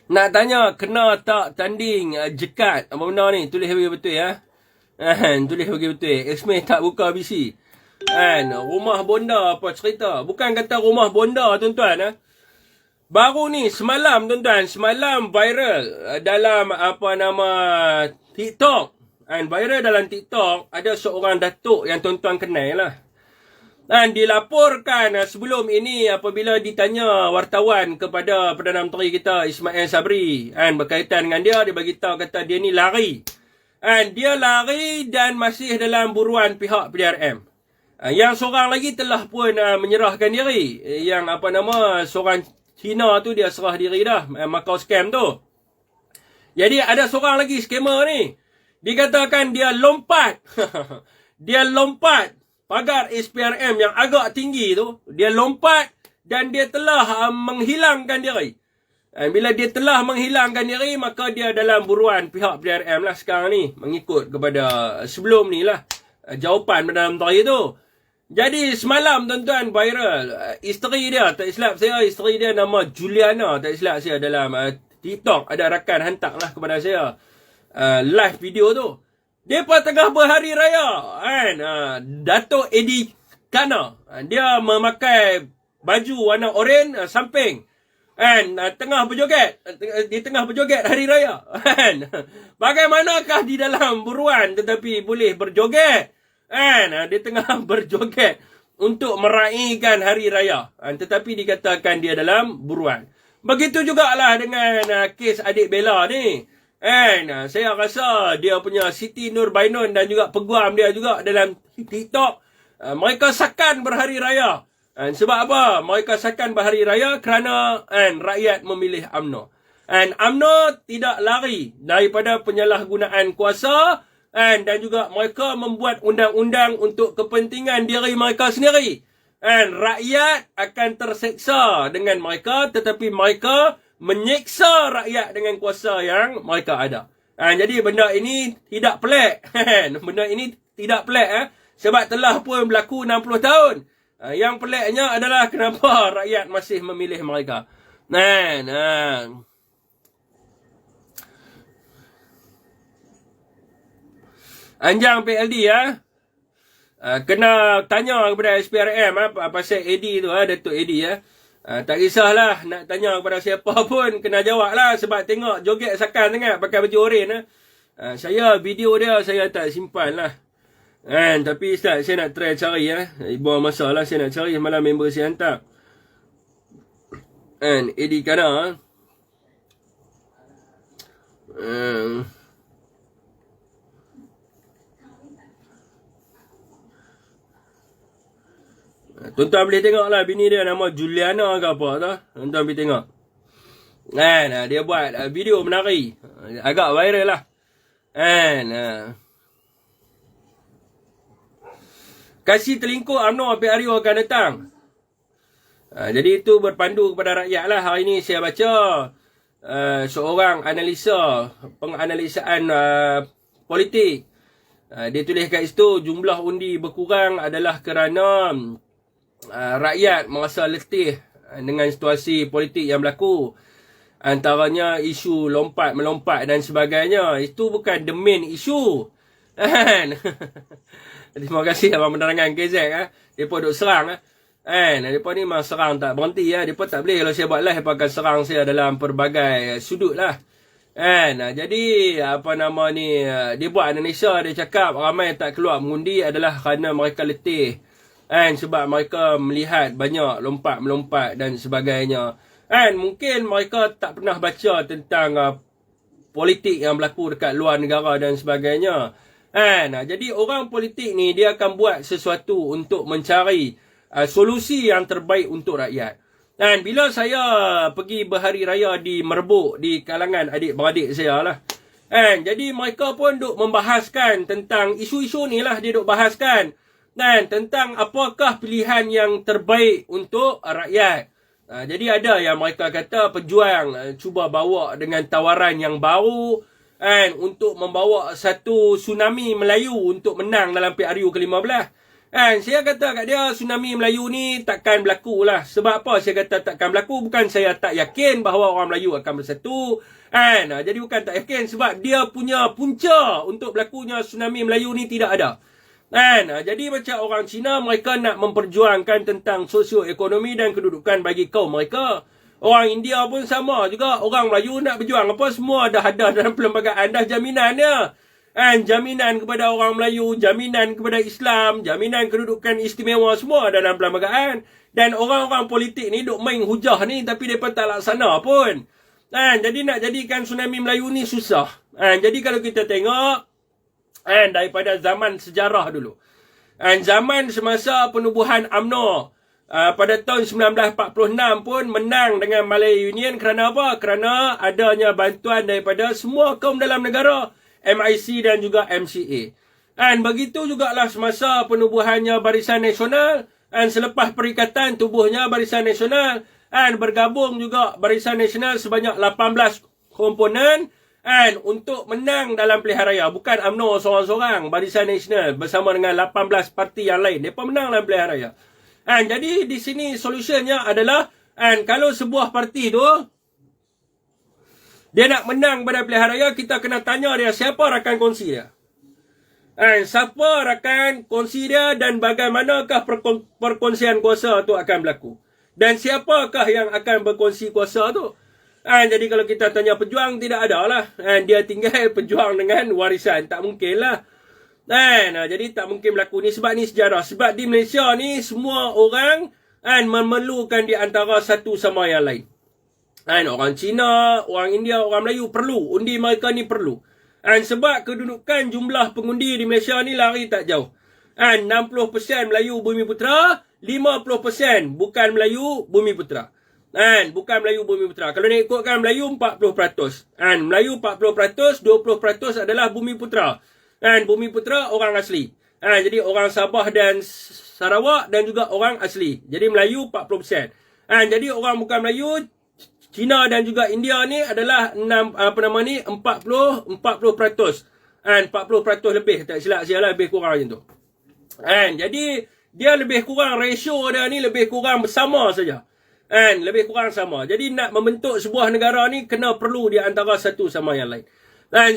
Nak tanya, kena tak tanding jekat? Apa benda ni? Tulis bagi betul tulis bagi betul. Ismail tak buka BC. Rumah bonda apa cerita? Bukan kata rumah bonda tuan-tuan. Baru ni semalam tuan-tuan, semalam viral dalam TikTok. Viral dalam TikTok, ada seorang datuk yang tuan-tuan kenal lah. Dilaporkan sebelum ini apabila ditanya wartawan kepada Perdana Menteri kita Ismail Sabri berkaitan dengan dia beritahu kata dia ni lari. Dia lari dan masih dalam buruan pihak PDRM. Yang seorang lagi telah pun menyerahkan diri. Yang seorang Cina tu dia serah diri dah, Macau scam tu. Jadi ada seorang lagi scammer ni. Dikatakan dia lompat. Dia lompat pagar SPRM yang agak tinggi tu. Dia lompat dan dia telah menghilangkan diri. Bila dia telah menghilangkan diri, maka dia dalam buruan pihak PDRM lah sekarang ni. Mengikut kepada sebelum ni lah jawapan Perdana Menteri tu. Jadi semalam tuan-tuan viral. Isteri dia, tak silap saya, isteri dia nama Juliana, tak silap saya, dalam TikTok. Ada rakan hantar lah kepada saya live video tu. Depa tengah berhari raya Datuk Eddie Kana, dia memakai baju warna oranye samping tengah berjoget. Di tengah berjoget hari raya Bagaimanakah di dalam buruan tetapi boleh berjoget dia tengah berjoget untuk meraihkan hari raya tetapi dikatakan dia dalam buruan. Begitu jugalah dengan kes adik Bella ni. Saya rasa dia punya Siti Nurbainun dan juga peguam dia juga dalam TikTok, mereka sakan berhari raya. Sebab apa? Mereka sakan berhari raya kerana rakyat memilih UMNO. UMNO tidak lari daripada penyalahgunaan kuasa dan juga mereka membuat undang-undang untuk kepentingan diri mereka sendiri. Rakyat akan terseksa dengan mereka, tetapi mereka menyeksa rakyat dengan kuasa yang mereka ada. Jadi benda ini tidak pelik. Benda ini tidak pelik sebab telah pun berlaku 60 tahun. Yang peliknya adalah kenapa rakyat masih memilih mereka. Anjang PLD kena tanya kepada SPRM pasal AD tu Datuk AD tak kisahlah nak tanya kepada siapa pun, kena jawab lah sebab tengok joget sakan sangat pakai baju oranye saya video dia saya tak simpan lah tapi Ustaz saya nak try cari buang masa lah, saya nak cari malam member saya hantar AD Kana Tuan-tuan boleh tengok lah bini dia nama Juliana ke apa tu. Tuan-tuan boleh tengok. Kan, dia buat video menari. Agak viral lah. Kan. Kasih telingkup UMNO PRU akan datang. Jadi itu berpandu kepada rakyat lah. Hari ini saya baca seorang penganalisaan politik. Dia tulis kat situ jumlah undi berkurang adalah kerana rakyat merasa letih dengan situasi politik yang berlaku. Antaranya isu melompat dan sebagainya. Itu bukan the main issue. Kan? Terima kasih abang penerangan KZ. Mereka duk serang. Mereka ni memang serang tak berhenti. Mereka tak boleh kalau saya buat live. Mereka akan serang saya dalam pelbagai sudut lah. Jadi dia buat Indonesia. Dia cakap ramai tak keluar mengundi adalah kerana mereka letih. Sebab mereka melihat banyak melompat dan sebagainya. Mungkin mereka tak pernah baca tentang politik yang berlaku dekat luar negara dan sebagainya. Jadi orang politik ni dia akan buat sesuatu untuk mencari solusi yang terbaik untuk rakyat. Bila saya pergi berhari raya di Merbuk di kalangan adik-beradik saya lah. Jadi mereka pun duk membahaskan tentang isu-isu ni lah dia duk bahaskan. Tentang apakah pilihan yang terbaik untuk rakyat. Jadi ada yang mereka kata pejuang cuba bawa dengan tawaran yang baru untuk membawa satu tsunami Melayu untuk menang dalam PRU ke-15. Saya kata kat dia tsunami Melayu ni takkan berlaku lah. Sebab apa saya kata takkan berlaku? Bukan saya tak yakin bahawa orang Melayu akan bersatu. Jadi bukan tak yakin sebab dia punya punca untuk berlakunya tsunami Melayu ni tidak ada. Jadi macam orang Cina, mereka nak memperjuangkan tentang sosioekonomi dan kedudukan bagi kaum mereka. Orang India pun sama juga. Orang Melayu nak berjuang apa, semua dah ada dalam perlembagaan, dah jaminannya. Jaminan kepada orang Melayu, jaminan kepada Islam, jaminan kedudukan istimewa, semua dalam perlembagaan. Dan orang-orang politik ni duk main hujah ni, tapi mereka tak laksana pun. Jadi nak jadikan tsunami Melayu ni susah. Jadi kalau kita tengok, daripada zaman sejarah dulu. Zaman semasa penubuhan UMNO pada tahun 1946 pun menang dengan Malay Union kerana apa? Kerana adanya bantuan daripada semua kaum dalam negara, MIC dan juga MCA. Begitu jugalah semasa penubuhannya Barisan Nasional, selepas perikatan tubuhnya Barisan Nasional, bergabung juga Barisan Nasional sebanyak 18 komponen untuk menang dalam pilihan raya. Bukan UMNO seorang-seorang, Barisan Nasional bersama dengan 18 parti yang lain. Mereka menang dalam pilihan raya. Jadi di sini solusinya adalah kalau sebuah parti tu dia nak menang pada pilihan raya, kita kena tanya dia siapa rakan kongsi dia. Siapa rakan kongsi dia dan bagaimanakah perkongsian kuasa tu akan berlaku. Dan siapakah yang akan berkongsi kuasa tu. Jadi kalau kita tanya pejuang, tidak ada lah. Dia tinggal pejuang dengan warisan. Tak mungkin lah. Jadi tak mungkin berlaku ni. Sebab ni sejarah. Sebab di Malaysia ni, semua orang memerlukan di antara satu sama yang lain. Orang Cina, orang India, orang Melayu perlu. Undi mereka ni perlu. Sebab kedudukan jumlah pengundi di Malaysia ni lari tak jauh. 60% Melayu Bumi Putera, 50% bukan Melayu Bumi Putera. Bukan Melayu Bumi Putera. Kalau nak ikutkan Melayu 40%. Melayu 40%, 20% adalah Bumi Putera. Bumi Putera orang asli. Jadi orang Sabah dan Sarawak dan juga orang asli. Jadi Melayu 40%. Jadi orang bukan Melayu, Cina dan juga India ni adalah 40%. 40% lebih. Tak silap saya lah, lebih kurang macam tu. Jadi dia lebih kurang, ratio dia ni lebih kurang sama saja. Lebih kurang sama. Jadi nak membentuk sebuah negara ni kena perlu di antara satu sama yang lain.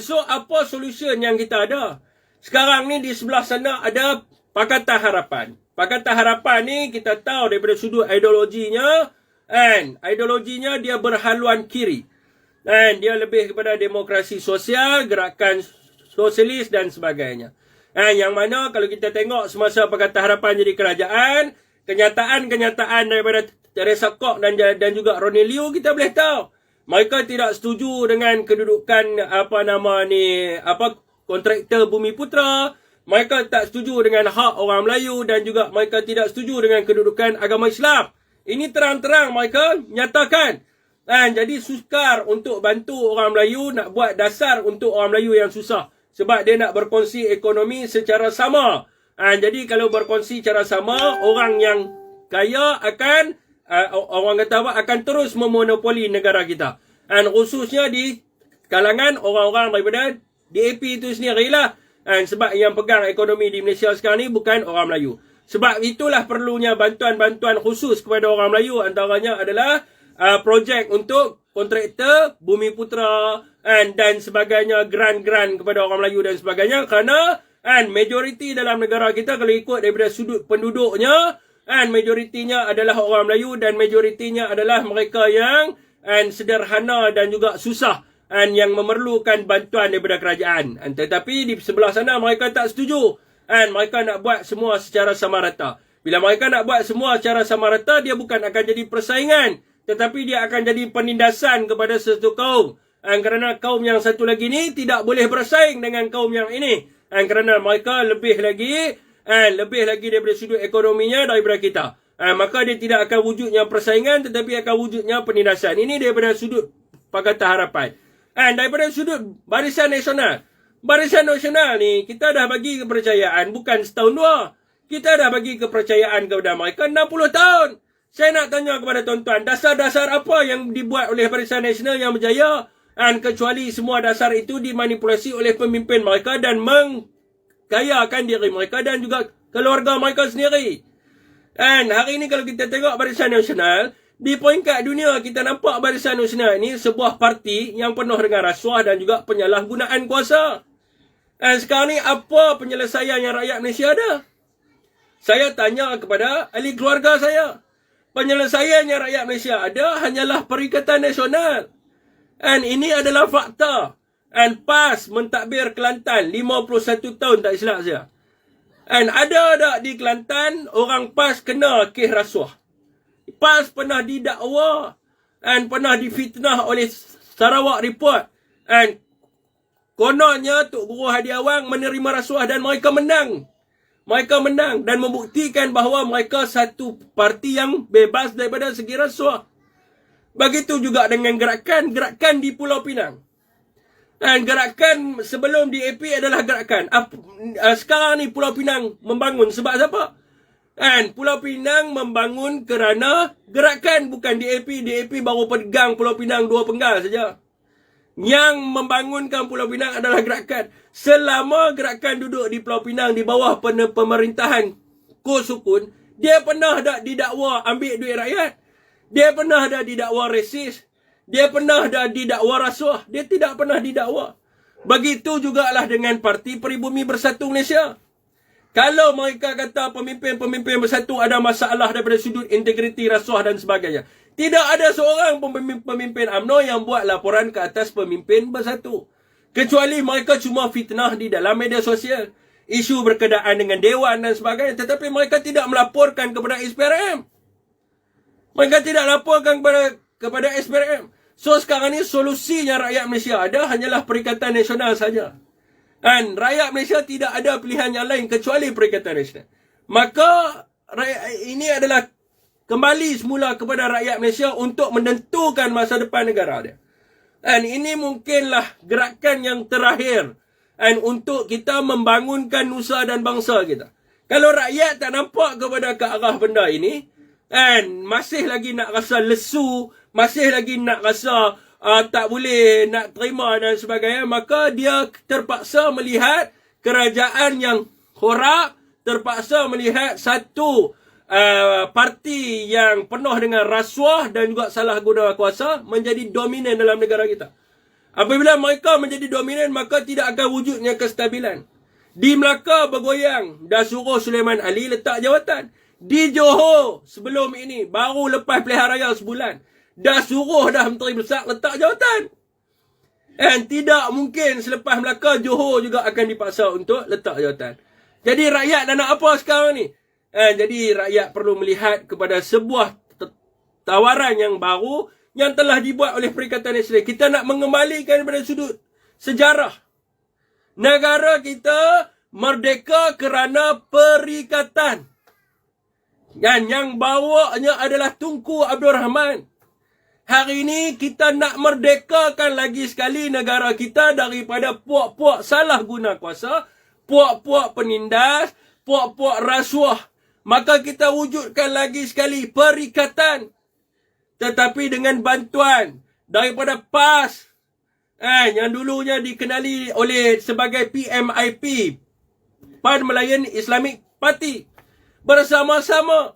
So apa solution yang kita ada? Sekarang ni di sebelah sana ada Pakatan Harapan. Pakatan Harapan ni kita tahu daripada sudut ideologinya, ideologinya dia berhaluan kiri. Dia lebih kepada demokrasi sosial, gerakan sosialis dan sebagainya. Yang mana kalau kita tengok semasa Pakatan Harapan jadi kerajaan, kenyataan-kenyataan daripada Teresa Kok dan juga Ronnie Liu, kita boleh tahu mereka tidak setuju dengan kedudukan kontraktor Bumi Putera, Mereka tak setuju dengan hak orang Melayu dan juga mereka tidak setuju dengan kedudukan agama Islam. Ini terang-terang mereka nyatakan. Dan jadi sukar untuk bantu orang Melayu nak buat dasar untuk orang Melayu yang susah. Sebab dia nak berkongsi ekonomi secara sama. Jadi kalau berkongsi secara sama, orang yang kaya akan, orang kata apa, akan terus memonopoli negara kita. Dan khususnya di kalangan orang-orang daripada DAP itu sendirilah. Sebab yang pegang ekonomi di Malaysia sekarang ni bukan orang Melayu. Sebab itulah perlunya bantuan-bantuan khusus kepada orang Melayu. Antaranya adalah projek untuk kontraktor, Bumi Putra dan sebagainya, grant-grant kepada orang Melayu dan sebagainya. Kerana majoriti dalam negara kita kalau ikut daripada sudut penduduknya, majoritinya adalah orang Melayu dan majoritinya adalah mereka yang sederhana dan juga susah yang memerlukan bantuan daripada kerajaan. Tetapi di sebelah sana mereka tak setuju. Mereka nak buat semua secara sama rata. Bila mereka nak buat semua secara sama rata, dia bukan akan jadi persaingan, tetapi dia akan jadi penindasan kepada satu kaum. Kerana kaum yang satu lagi ni tidak boleh bersaing dengan kaum yang ini. Kerana mereka lebih lagi daripada sudut ekonominya daripada kita. Maka dia tidak akan wujudnya persaingan, tetapi akan wujudnya penindasan. Ini daripada sudut Pakatan Harapan. Daripada sudut Barisan Nasional. Barisan Nasional ni, kita dah bagi kepercayaan, bukan setahun dua. Kita dah bagi kepercayaan kepada mereka 60 tahun. Saya nak tanya kepada tuan-tuan, dasar-dasar apa yang dibuat oleh Barisan Nasional yang berjaya? Kecuali semua dasar itu dimanipulasi oleh pemimpin mereka dan mengkayakan diri mereka dan juga keluarga mereka sendiri. Hari ini kalau kita tengok Barisan Nasional, di peringkat dunia kita nampak Barisan Nasional ini sebuah parti yang penuh dengan rasuah dan juga penyalahgunaan kuasa. Sekarang ni apa penyelesaian yang rakyat Malaysia ada? Saya tanya kepada ahli keluarga saya. Penyelesaian yang rakyat Malaysia ada hanyalah Perikatan Nasional. Ini adalah fakta. PAS mentadbir Kelantan 51 tahun tak silap saya. Ada tak di Kelantan orang PAS kena kes rasuah? PAS pernah didakwa pernah difitnah oleh Sarawak Report. Kononnya Tok Guru Hadi Awang menerima rasuah dan mereka menang. Mereka menang dan membuktikan bahawa mereka satu parti yang bebas daripada segi rasuah. Begitu juga dengan gerakan di Pulau Pinang. Gerakan sebelum DAP adalah gerakan. Sekarang ni Pulau Pinang membangun sebab siapa? Pulau Pinang membangun kerana gerakan, bukan DAP. DAP baru pegang Pulau Pinang 2 penggal saja. Yang membangunkan Pulau Pinang adalah gerakan. Selama gerakan duduk di Pulau Pinang di bawah pemerintahan Ko Sukun, dia pernah tak didakwa ambil duit rakyat? Dia pernah dah didakwa resis. Dia pernah dah didakwa rasuah. Dia tidak pernah didakwa. Begitu jugalah dengan Parti Peribumi Bersatu Malaysia. Kalau mereka kata pemimpin-pemimpin bersatu ada masalah daripada sudut integriti, rasuah dan sebagainya, tidak ada seorang pemimpin UMNO yang buat laporan ke atas pemimpin bersatu. Kecuali mereka cuma fitnah di dalam media sosial. Isu berkenaan dengan Dewan dan sebagainya. Tetapi mereka tidak melaporkan kepada SPRM. Mereka tidak laporkan kepada SPRM. So sekarang ni solusinya rakyat Malaysia ada hanyalah Perikatan Nasional saja. Dan rakyat Malaysia tidak ada pilihan yang lain kecuali Perikatan Nasional. Maka ini adalah kembali semula kepada rakyat Malaysia untuk menentukan masa depan negara dia. Dan ini mungkinlah gerakan yang terakhir untuk kita membangunkan nusa dan bangsa kita. Kalau rakyat tak nampak kepada ke arah benda ini, masih lagi nak rasa lesu, masih lagi nak rasa tak boleh nak terima dan sebagainya, maka dia terpaksa melihat kerajaan yang korup, terpaksa melihat satu parti yang penuh dengan rasuah dan juga salah guna kuasa menjadi dominan dalam negara kita. Apabila mereka menjadi dominan, maka tidak akan wujudnya kestabilan. Di Melaka bergoyang, dah suruh Sulaiman Ali letak jawatan. Di Johor sebelum ini, baru lepas pilihan raya sebulan, dah suruh dah Menteri Besar letak jawatan. Dan tidak mungkin selepas Melaka, Johor juga akan dipaksa untuk letak jawatan. Jadi rakyat dah nak apa sekarang ni? Jadi rakyat perlu melihat kepada sebuah tawaran yang baru yang telah dibuat oleh Perikatan Nasional. Kita nak mengembalikan pada sudut sejarah. Negara kita merdeka kerana perikatan. Dan yang bawanya adalah Tunku Abdul Rahman. Hari ini kita nak merdekakan lagi sekali negara kita daripada puak-puak salah guna kuasa, puak-puak penindas, puak-puak rasuah. Maka kita wujudkan lagi sekali perikatan. Tetapi dengan bantuan daripada PAS, yang dulunya dikenali oleh sebagai PMIP, Pan Melayan Islamic Party, bersama-sama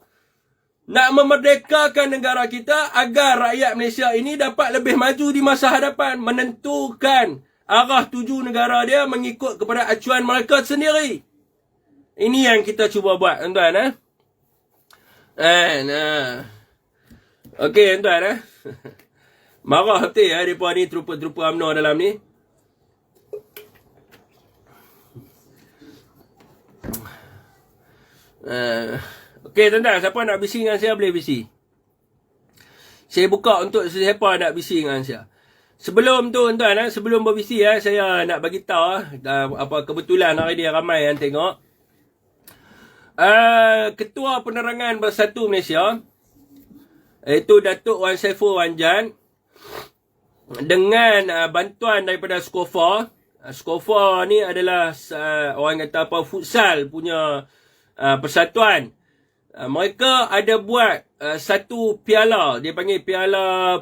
nak memerdekakan negara kita agar rakyat Malaysia ini dapat lebih maju di masa hadapan, menentukan arah tuju negara dia mengikut kepada acuan mereka sendiri. Ini yang kita cuba buat, tuan-tuan. Okey, tuan-tuan. Marah betul ya mereka ni, trupa-trupa UMNO dalam ni. Okey, tuan-tuan, siapa nak bising dengan saya boleh bising. Saya buka untuk sesiapa nak bising dengan saya. Sebelum tu, tuan-tuan, sebelum berbising, saya nak bagi tahu apa kebetulan hari ni ramai yang tengok. Ketua Penerangan Bersatu Malaysia, iaitu Datuk Wan Saiful Wanjan, dengan bantuan daripada SCOFA. SCOFA ni adalah orang kata apa, futsal punya persatuan. Mereka ada buat satu piala, dia panggil piala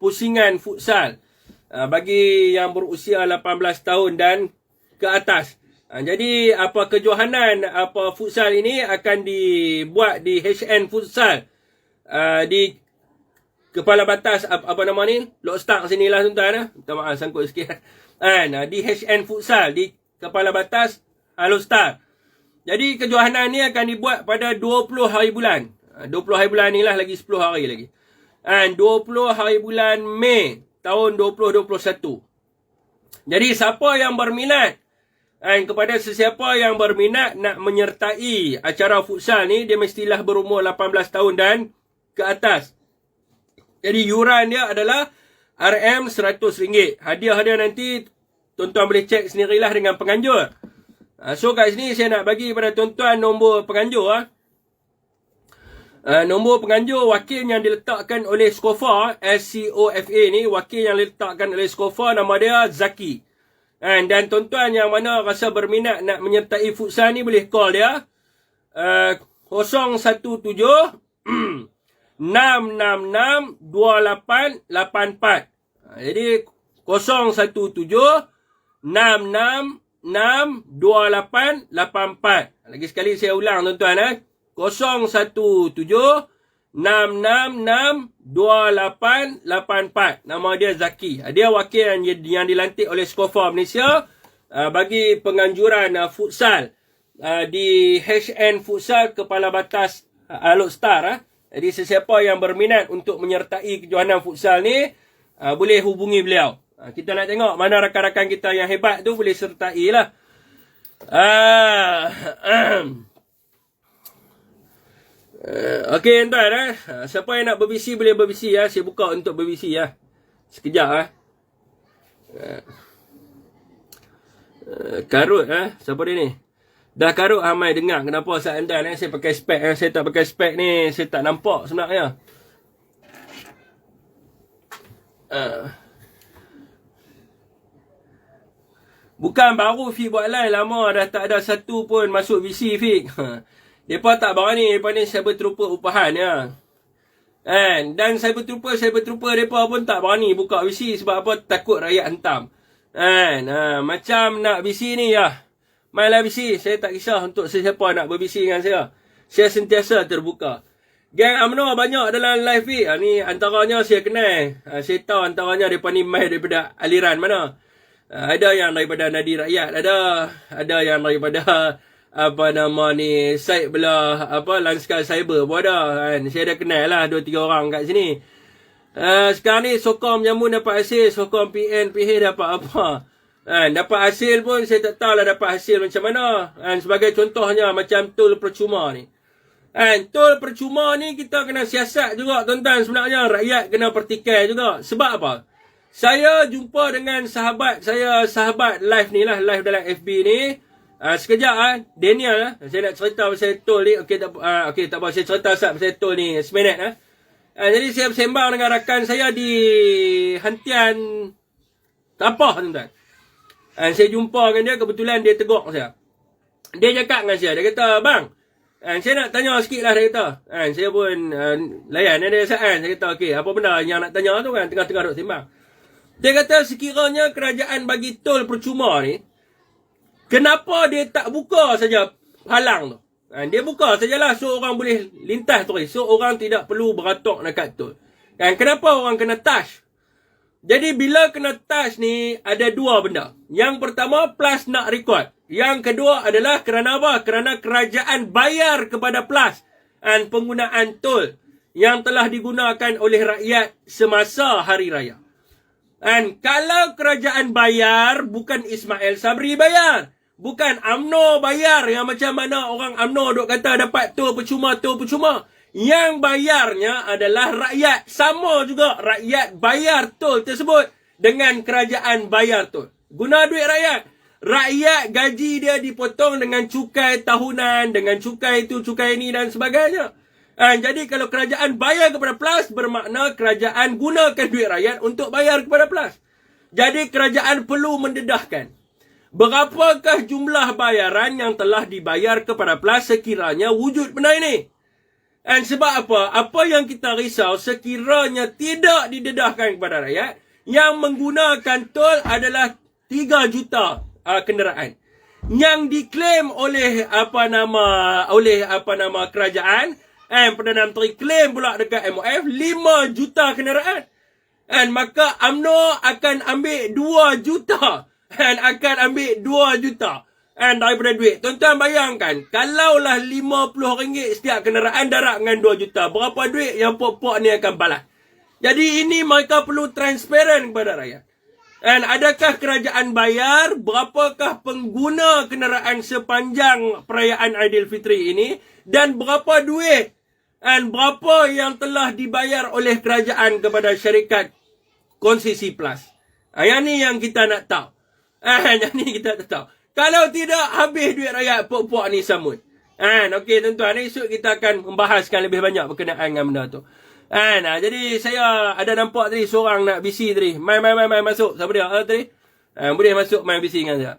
pusingan futsal, bagi yang berusia 18 tahun dan ke atas. Jadi apa kejohanan apa futsal ini akan dibuat di HN Futsal, di Kepala Batas apa nama ni, Lokstar sinilah, tuan-tuan. Minta maaf sangkut sikit. Di HN Futsal di Kepala Batas Lokstar. Jadi kejohanan ni akan dibuat pada 20 hari bulan. 20 hari bulan ni lah, lagi 10 hari lagi. 20 hari bulan Mei tahun 2021. Jadi siapa yang berminat, kepada sesiapa yang berminat nak menyertai acara futsal ni, dia mestilah berumur 18 tahun dan ke atas. Jadi yuran dia adalah RM100. Hadiah dia nanti tuan-tuan boleh cek sendirilah dengan penganjur. So kat sini saya nak bagi pada tuan-tuan nombor penganjur. Nombor penganjur wakil yang diletakkan oleh SCOFA, SCOFA ni, wakil yang diletakkan oleh SCOFA, nama dia Zaki. Dan tuan-tuan yang mana rasa berminat nak menyertai futsal ni, boleh call dia 017 666 2884. Jadi 017 666 2884. Lagi sekali saya ulang, tuan-tuan. 017 666 2884. Nama dia Zaki. Dia wakil yang dilantik oleh SCOFA Malaysia bagi penganjuran futsal di HN Futsal Kepala Batas Lokstar. Jadi sesiapa yang berminat untuk menyertai kejohanan futsal ni, boleh hubungi beliau. Kita nak tengok mana rakan-rakan kita yang hebat tu boleh sertai lah. Okey, tuan-tuan. Siapa yang nak berbisi boleh berbisi ya. Saya buka untuk berbisi ya. Sekejap Karut siapa dia ni? Dah karut ramai dengar. Kenapa saat tuan saya pakai spek. Saya tak pakai spek ni, saya tak nampak sebenarnya. Bukan baru Fik buat live, lama dah tak ada satu pun masuk VC Fik. Mereka tak berani, mereka ni cyber trooper upahan ya. Dan cyber trooper mereka pun tak berani buka VC sebab apa? Takut rakyat hentam. Macam nak VC ni ya. Mainlah VC, saya tak kisah untuk sesiapa nak berbisi dengan saya. Saya sentiasa terbuka. Gang UMNO banyak dalam live Fik. Ni antaranya saya kenal. Saya tahu antaranya mereka ni main daripada aliran mana. Ada yang daripada Nadi Rakyat, ada yang daripada apa nama ni, site belah Lanskar Cyber pun ada kan. Saya dah kenal lah 2-3 orang kat sini. Sekarang ni sokong menjamun dapat hasil, sokong PN PH dapat apa. Dapat hasil pun saya tak tahu lah dapat hasil macam mana. Sebagai contohnya macam tol percuma ni. Tol percuma ni kita kena siasat juga, tuan-tuan. Sebenarnya rakyat kena pertikai juga. Sebab apa? Saya jumpa dengan sahabat saya, sahabat live ni lah, live dalam FB ni. Sekejap Daniel saya nak cerita pasal tol ni. Okey tak apa saya cerita pasal tol ni seminit jadi saya bersembang dengan rakan saya di Hantian Tapah tuan-tuan. Saya jumpa dengan dia, kebetulan dia tegur saya. Dia cakap dengan saya, dia kata, "Bang, saya nak tanya sikit lah," dia kata. Saya pun layan dia saya kata, "Okey, apa benda yang nak tanya tu kan?" Tengah-tengah duk sembang. Dia kata sekiranya kerajaan bagi tol percuma ni, kenapa dia tak buka saja halang tu? Dia buka sajalah so orang boleh lintas terus. So orang tidak perlu beratok dekat tol. Kenapa orang kena touch? Jadi bila kena touch ni ada dua benda. Yang pertama plus nak record. Yang kedua adalah kerana apa? Kerana kerajaan bayar kepada plus penggunaan tol yang telah digunakan oleh rakyat semasa hari raya. Kalau kerajaan bayar, bukan Ismail Sabri bayar. Bukan UMNO bayar yang macam mana orang UMNO duk kata dapat tol percuma. Yang bayarnya adalah rakyat. Sama juga rakyat bayar tol tersebut dengan kerajaan bayar tol. Guna duit rakyat. Rakyat gaji dia dipotong dengan cukai tahunan, dengan cukai itu, cukai ini dan sebagainya. Jadi kalau kerajaan bayar kepada plus, bermakna kerajaan gunakan duit rakyat untuk bayar kepada plus. Jadi kerajaan perlu mendedahkan berapakah jumlah bayaran yang telah dibayar kepada plus sekiranya wujud benda ini. Sebab apa? Apa yang kita risau sekiranya tidak didedahkan kepada rakyat, yang menggunakan tol adalah 3 juta kenderaan. Yang diklaim oleh kerajaan, Perdana Menteri klaim pula dekat MOF 5 juta kenderaan. Maka UMNO akan ambil 2 juta. Akan ambil 2 juta daripada duit. Tuan-tuan bayangkan, kalaulah RM50 setiap kenderaan darat dengan 2 juta, berapa duit yang pok-pok ni akan balas? Jadi ini mereka perlu transparan kepada rakyat. Adakah kerajaan bayar? Berapakah pengguna kenderaan sepanjang perayaan Aidilfitri ini? Dan berapa duit? Berapa yang telah dibayar oleh kerajaan kepada syarikat konsesi plus? Yang ni yang kita nak tahu. Yang ni kita tak tahu. Kalau tidak, habis duit rakyat pok-pok ni samut. Okey tuan-tuan, esok kita akan membahaskan lebih banyak berkenaan dengan benda tu. Jadi saya ada nampak tadi seorang nak bisi tadi. Mai masuk. Siapa dia? Tadi. Boleh masuk mai bisi dengan saya.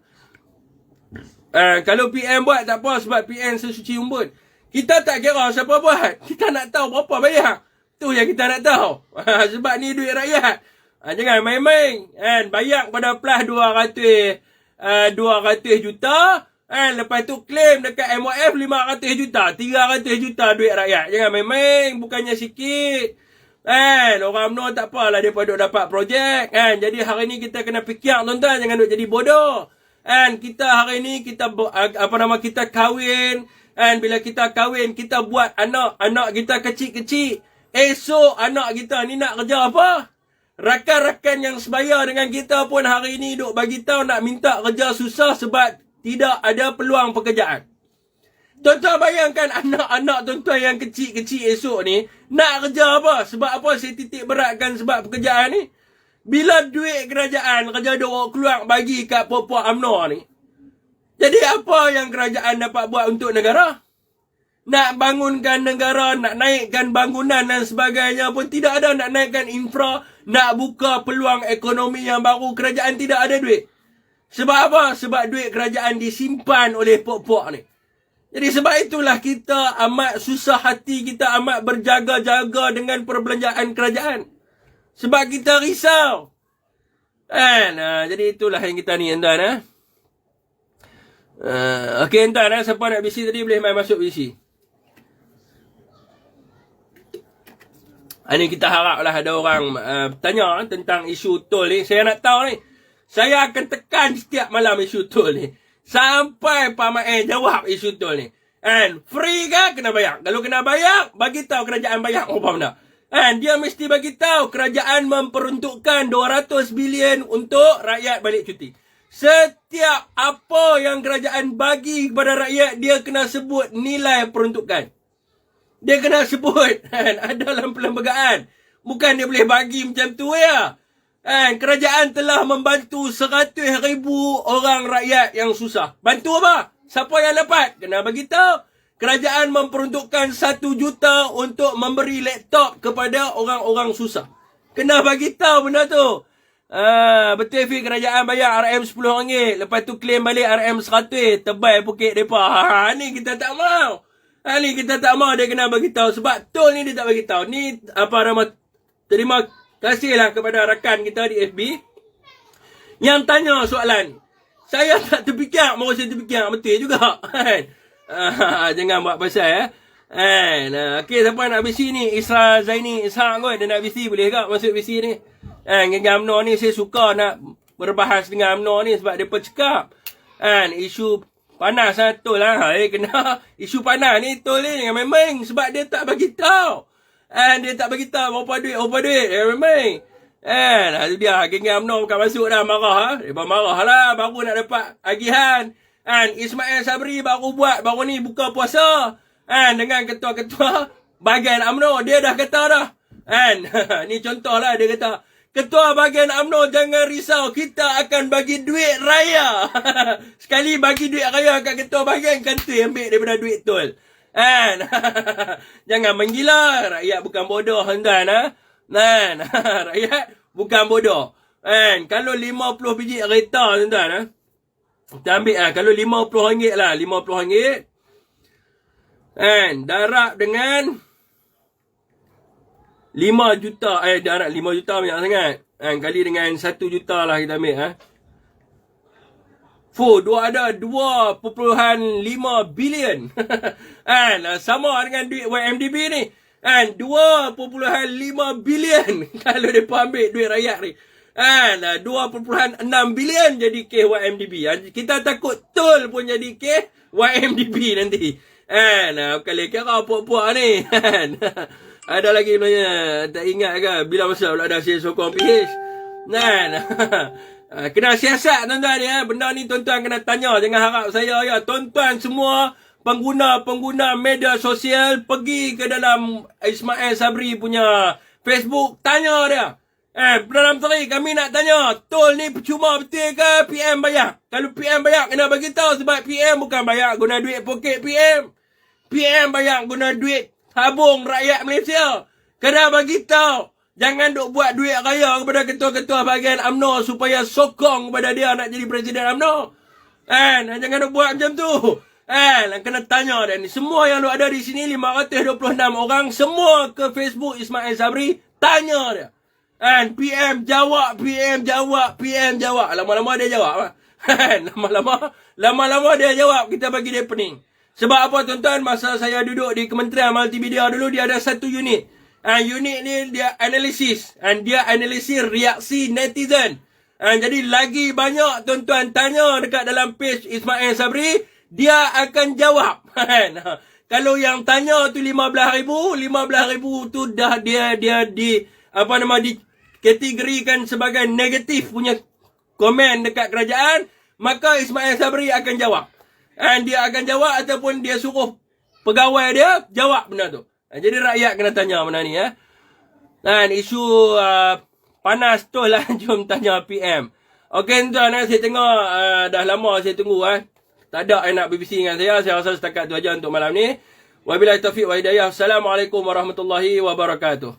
Kalau PM buat tak apa sebab PM sesuci umbun. Kita tak kira siapa buat. Kita nak tahu berapa bayar. Tu yang kita nak tahu. Sebab ni duit rakyat. Jangan main-main. Bayar pada plus 200 juta. Lepas tu claim dekat MOF 500 juta. 300 juta duit rakyat. Jangan main-main. Bukannya sikit. Orang UMNO tak apalah dia duk dapat projek. Jadi hari ni kita kena fikir tuan-tuan. Jangan duk jadi bodoh. Kita hari ni kita kita kahwin. Bila kita kahwin, kita buat anak kita kecil-kecil. Esok anak kita ni nak kerja apa? Rakan-rakan yang sebaya dengan kita pun hari ini duk bagi tahu nak minta kerja susah sebab tidak ada peluang pekerjaan. Tuan-tuan bayangkan anak-anak tuan-tuan yang kecil-kecil esok ni nak kerja apa? Sebab apa saya titik beratkan sebab pekerjaan ni? Bila duit kerajaan kerja duk keluar bagi kat puak-puak UMNO ni. Jadi apa yang kerajaan dapat buat untuk negara? Nak bangunkan negara, nak naikkan bangunan dan sebagainya pun tidak ada. Nak naikkan infra, nak buka peluang ekonomi yang baru, kerajaan tidak ada duit. Sebab apa? Sebab duit kerajaan disimpan oleh pok-pok ni. Jadi sebab itulah kita amat susah hati, kita amat berjaga-jaga dengan perbelanjaan kerajaan. Sebab kita risau. Jadi itulah yang kita ni tuan-tuan. Okey tuan-tuan, siapa nak bisi tadi boleh main masuk bisi. Ini kita haraplah ada orang tanya tentang isu tol ni. Saya nak tahu ni. Saya akan tekan setiap malam isu tol ni. Sampai Pak Mae jawab isu tol ni. Free ke kena bayar? Kalau kena bayar, bagi tahu kerajaan bayar apa benda. Dia mesti bagi tahu kerajaan memperuntukkan 200 bilion untuk rakyat balik cuti. Setiap apa yang kerajaan bagi kepada rakyat, dia kena sebut nilai peruntukan. Dia kena sebut ada dalam perlembagaan. Bukan dia boleh bagi macam tu ya. Kerajaan telah membantu 100,000 orang rakyat yang susah. Bantu apa? Siapa yang dapat? Kena bagi tahu. Kerajaan memperuntukkan 1 juta untuk memberi laptop kepada orang-orang susah. Kena bagi tahu benda tu. Betul Fi, kerajaan bayar RM RM10. Lepas tu claim balik RM 100. Tebal pokek mereka. Ni kita tak mau. Ni kita tak mau, dia kena bagi tahu. Sebab tol ni dia tak bagi tahu. Ni apa nama, terima kasihlah kepada rakan kita di FB yang tanya soalan. Saya tak terfikir, mau saya terfikir betul juga. Jangan buat pasal okey, siapa nak BC ni? Isra Zaini Ishak kot, dia nak BC, boleh tak masuk BC ni? Dengan UMNO ni saya suka nak berbahas dengan UMNO ni sebab dia cakap isu panas tol lah. Kena isu panas ni tol ni dengan main-main sebab dia tak bagi tahu. Dia tak bagi tahu berapa duit. Memang. Itu dia, geng UMNO bukan masuk dah, marah. Dia marah lah, baru nak dapat agihan. Ismail Sabri baru ni buka puasa. Dengan ketua-ketua bahagian UMNO, dia dah kata dah. Ni contoh lah, dia kata, ketua bahagian UMNO jangan risau, kita akan bagi duit raya. Sekali bagi duit raya kat ketua bahagian, kata ambil daripada duit tol. Jangan menggila. Rakyat bukan bodoh, tuan. Rakyat bukan bodoh. Kalau 50 biji kereta, tuan, kita ambil lah. Kalau RM50 lah, RM50. Darab dengan 5 juta. Darab 5 juta banyak sangat. Kali dengan 1 juta lah kita ambil. Ada 2.5 bilion. Sama dengan duit YMDB ni. 2.5 bilion. Kalau mereka ambil duit rakyat ni. 2.6 bilion jadi kes YMDB. Kita takut tol pun jadi kes YMDB nanti. Bukan kira puak-puak ni. Ada lagi sebenarnya, tak ingat ke bila masa pula dah saya sokong PH. Kena siasat, tuan-tuan ya. Benda ni tuan-tuan kena tanya. Jangan harap saya ya. Tuan-tuan semua pengguna media sosial pergi ke dalam Ismail Sabri punya Facebook, tanya dia. Dalam tadi kami nak tanya, tol ni percuma betul ke PM bayar? Kalau PM bayar kena bagi tahu sebab PM bukan bayar guna duit poket PM. PM bayar guna duit tabung rakyat Malaysia. Kena bagi tahu. Jangan duk buat duit raya kepada ketua-ketua bahagian UMNO supaya sokong kepada dia nak jadi Presiden UMNO. Jangan duk buat macam tu. Kena tanya dia ni. Semua yang duk ada di sini 526 orang, semua ke Facebook Ismail Sabri, tanya dia. PM jawab. Lama-lama dia jawab. Lama-lama dia jawab, kita bagi dia pening. Sebab apa tuan-tuan, masa saya duduk di Kementerian Multimedia dulu, dia ada satu unit. Unit ni dia analisis. Dia analisis reaksi netizen. Jadi lagi banyak tuan-tuan tanya dekat dalam page Ismail Sabri, dia akan jawab. Kalau yang tanya tu 15,000 tu dah dia dikategorikan sebagai negatif punya komen dekat kerajaan, maka Ismail Sabri akan jawab. Dia akan jawab ataupun dia suruh pegawai dia jawab benda tu. Jadi rakyat kena tanya benda ni ya. Isu panas tu lah, jom tanya PM. Okey tuan, saya tengok dah lama saya tunggu tak ada yang nak BBC dengan saya. Saya rasa setakat tu aja untuk malam ni. Wabillahi taufiq wa hidayah. Assalamualaikum warahmatullahi wabarakatuh.